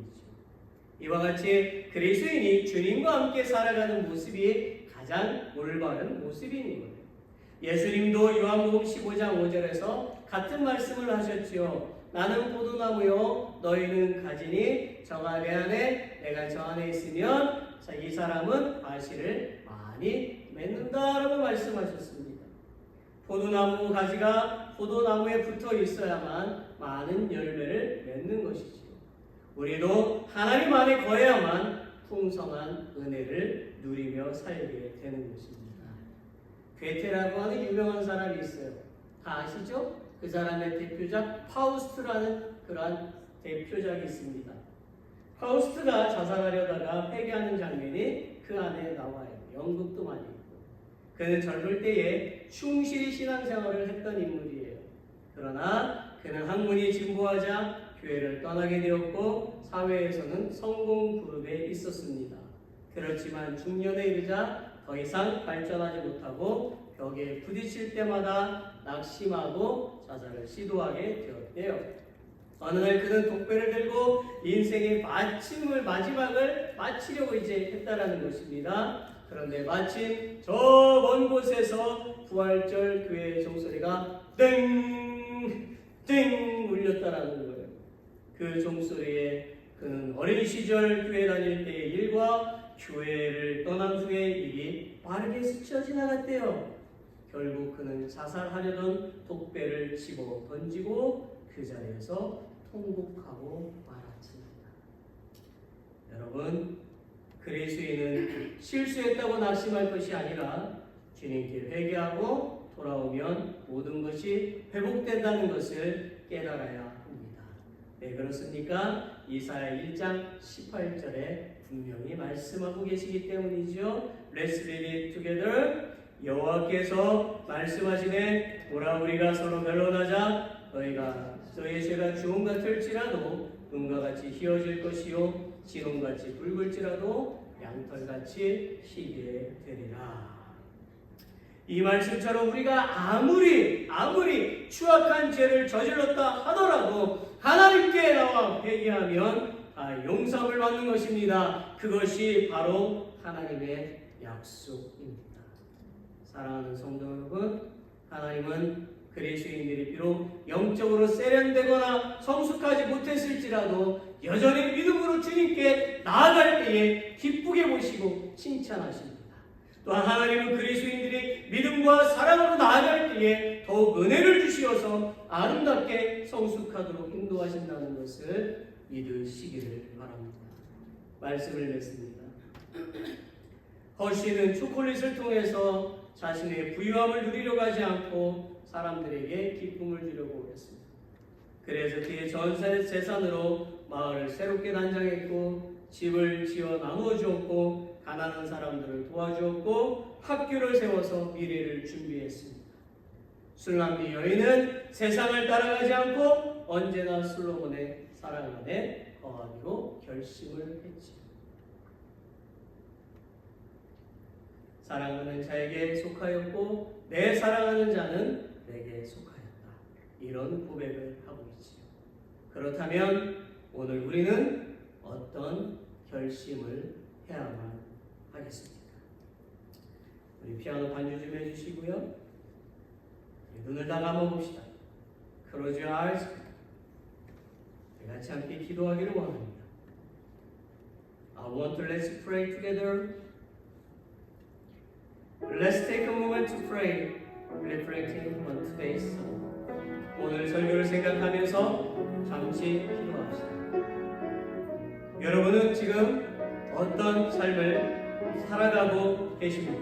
이와 같이 그리스도인이 주님과 함께 살아가는 모습이 가장 올바른 모습인 거예요. 예수님도 요한복음 15장 5절에서 같은 말씀을 하셨지요. 나는 포도나무요 너희는 가지니 저가 내 안에 내가 저 안에 있으면 이 사람은 과실을 많이 맺는다라고 말씀하셨습니다. 포도나무 가지가 포도나무에 붙어 있어야만 많은 열매를 맺는 것이지요. 우리도 하나님 안에 거해야만 풍성한 은혜를 누리며 살게 되는 것입니다. 괴테라고 하는 유명한 사람이 있어요. 다 아시죠? 그 사람의 대표작 파우스트라는 그러한 대표작이 있습니다. 파우스트가 자살하려다가 회개하는 장면이 그 안에 나와요. 연극도 많이 있고. 그는 젊을 때에 충실히 신앙생활을 했던 인물이에요. 그러나 그는 학문이 진보하자 교회를 떠나게 되었고 사회에서는 성공 그룹에 있었습니다. 그렇지만 중년에 이르자 더 이상 발전하지 못하고 벽에 부딪힐 때마다 낙심하고 자살을 시도하게 되었대요. 어느 날 그는 독배를 들고 인생의 마지막을 마치려고 이제 했다라는 것입니다. 그런데 마침 저 먼 곳에서 부활절 교회의 종소리가 땡! 땡! 울렸다라는 거예요. 그 종소리에 그는 어린 시절 교회 다닐 때의 일과 교회를 떠난 후의 일이 빠르게 스쳐 지나갔대요. 결국 그는 자살하려던 독배를 집어 던지고 그 자리에서 통곡하고 말았습니다. 여러분, 그리스도인은 실수했다고 낙심할 것이 아니라 주님께 회개하고 돌아오면 모든 것이 회복된다는 것을 깨달아야 합니다. 왜 그렇습니까? 이사야 1장 18절에 분명히 말씀하고 계시기 때문이죠. Let's read it together. 여호와께서 말씀하시되 보라 우리가 서로 변론하자 너희의 죄가 주홍 같을지라도 은과 같이 희어질 것이요 진홍같이 붉을지라도 양털같이 희게 되리라. 이 말씀처럼 우리가 아무리 추악한 죄를 저질렀다 하더라도 하나님께 나와 회개하면 다 용서를 받는 것입니다. 그것이 바로 하나님의 약속입니다. 사랑하는 성도 여러분, 하나님은 그리스도인들이 비록 영적으로 세련되거나 성숙하지 못했을지라도 여전히 믿음으로 주님께 나아갈 때에 기쁘게 보시고 칭찬하십니다. 또한 하나님은 그리스도인들이 믿음과 사랑으로 나아갈 때에 더욱 은혜를 주시어서 아름답게 성숙하도록 인도하신다는 것을 믿으시기를 바랍니다. 말씀을 맺습니다. 허쉬는 초콜릿을 통해서 자신의 부유함을 누리려고 하지 않고 사람들에게 기쁨을 주려고 했습니다. 그래서 그의 전 재산으로 마을을 새롭게 단장했고 집을 지어 나누어 주었고 가난한 사람들을 도와주었고 학교를 세워서 미래를 준비했습니다. 술람미 여인은 세상을 따라가지 않고 언제나 솔로몬의 사랑 안에 거하기로 결심을 했지요. 사랑하는 자에게 속하였고 내 사랑하는 자는 내게 속하였다. 이런 고백을 하고 있지요. 그렇다면 오늘 우리는 어떤 결심을 해야만 하겠습니까? 우리 피아노 반주 좀 해주시고요. 눈을 다 감아봅시다. Close your eyes. 같이 함께 기도하기를 원합니다. I want to let's pray together. Let's take a moment to pray, reflecting on today's song. 오늘 설교를 생각하면서 잠시 기도합시다. 여러분은 지금 어떤 삶을 살아가고 계십니까?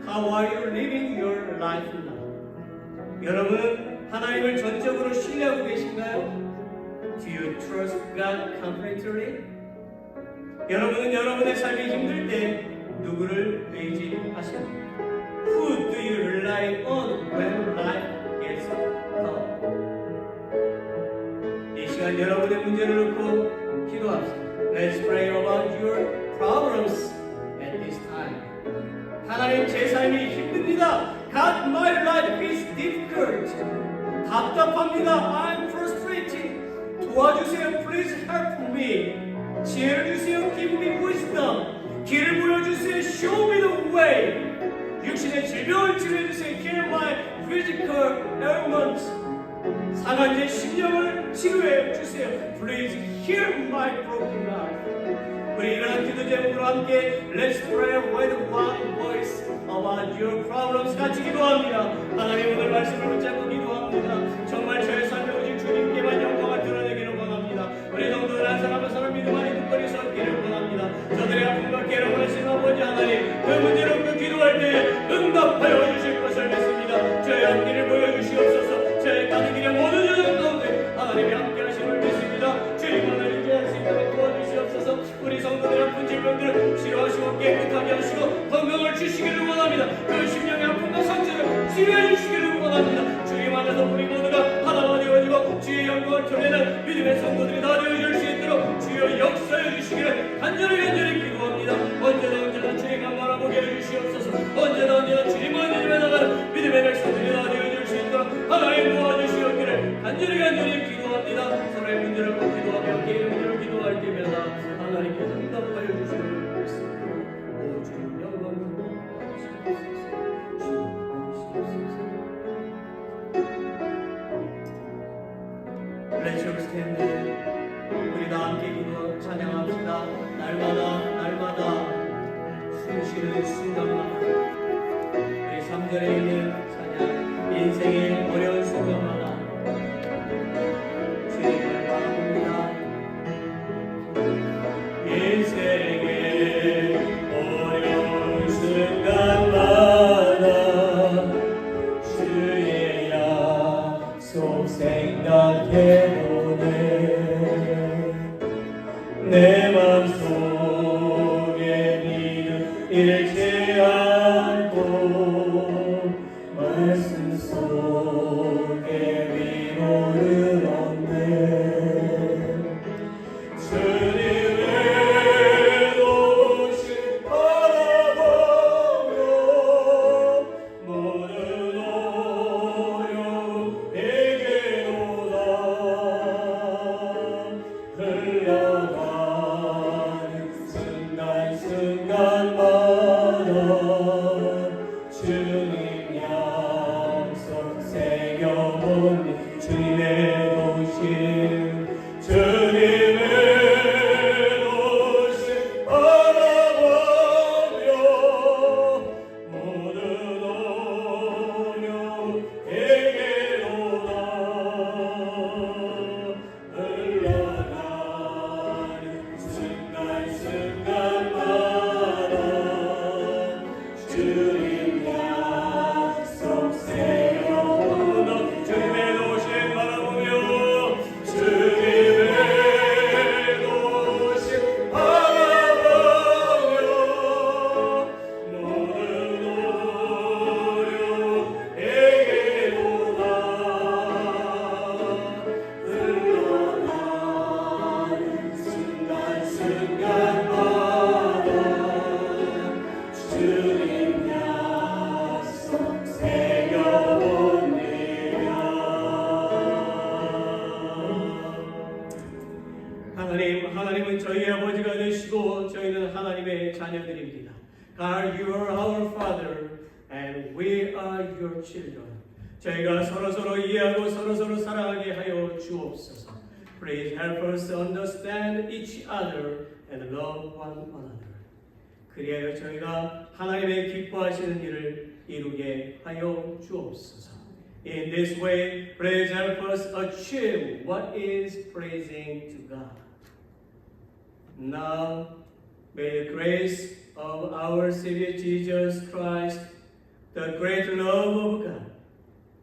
How are you living your life now? 여러분은 하나님을 전적으로 신뢰하고 계신가요? Do you trust God completely? 여러분은 여러분의 삶이 힘들 때 누구를 의지하십니까? Who do you rely on when life gets tough? 이 시간 여러분의 문제를 놓고 기도합시다. Let's pray about your problems at this time. 하나님, 제 삶이 힘듭니다. God, my life is difficult. 답답합니다. I'm frustrated. 도와주세요. Please help me. 지혜를 주세요. Give me wisdom. 길을 보여주세요. Show me the way. 육신의 질병을 치료해주세요. Heal my physical ailments. 상한 제 심령을 치료해 주세요. Please heal my broken heart. 우리 이러한 기도 제목으로 함께 Let's pray with one voice about your problems 같이 기도합니다. 하나님, 오늘 말씀을 붙잡고 기도합니다. 정말 저의 삶에 오직 주님께만 영광을 드러내기를 원합니다. 우리 성도들 한 사람 한 사람 믿음 안에 굳건히 서기를 원합니다. 저들의 아픔과 괴로움을 하시는 아버지 하나님, 그 문제로 그 기도할 때에 응답하여 주실 것을 믿습니다. 저의 앞길을 보여주시옵소서. 저의 가는 길의 모든 여정 가운데 하나님이 함께 하심을 믿습니다. 주님만을 의지할 수 있도록 도와주시옵소서. 우리 성도들의 아픈 질병들을 치료하시고 깨끗하게 하시고 건강을 주시기를 원합니다. 그 심령의 아픔과 상처를 치유해 주시기를 원합니다. 주님 안에서 우리 모두가 하나가 되어지고 주의 영광을 드러내는 믿음의 성도들이 다 되어질 수 있도록 주여 역사해 주시기를 간절히 기도합니다. 언제나 주님만 바라보게 해주시옵소서. 언제나 주님만 이름에 나가는 믿음의 백성들이 다 되어질 수 있도록 하나님 도와주시옵기를 간절히 기도합니다. 서로의 문제를 꼭 기도하며 개인의 문제를 기도할 때마다 하나님께서 응답하여 주시기를 믿습니다. 오 주님 영광 주시옵소서. Let's all stand. 우리 다 함께 기도 찬양합시다. 날마다 숨쉬는 순간마다 우리 3절에 있는 찬양 인생의 어려운 순간마다 주님을 바라봅니다. 인생의 어려운 순간마다 주의 약속 생각해보네. 내 맘속에 믿음 잃지 않고 말씀 속에 위로를 얻네. 주님의 도심 바라보며 모든 어려움 내게로다 흘러가는 순간마다 주님 약속 새겨본 주님의 도심 바라보며 모든 어려움 내게로다 흘러가는 순간마다 주님 약속 새겨본 주님의 도심 바라보며 주님의 도심 바라보며 모든 어려움 내게로다 흘러가는 순간마다 주님 약속 새겨봅니다. 하나님은 저희의 아버지가 되시고 저희는 하나님의 자녀들입니다. God, you are our Father and we are your children. 저희가 서로 이해하고 서로 사랑하게 하여 주옵소서. Please help us understand each other and love one another. 그리하여 저희가 하나님의 기뻐하시는 일을 이루게 하여 주옵소서. In this way, please help us achieve what is pleasing to God. Now, may the grace of our Savior Jesus Christ, the great love of God,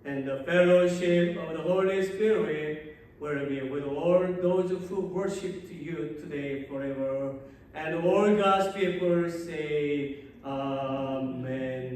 and the fellowship of the Holy Spirit will be with all those who worship to you today forever. And all God's people say, Amen.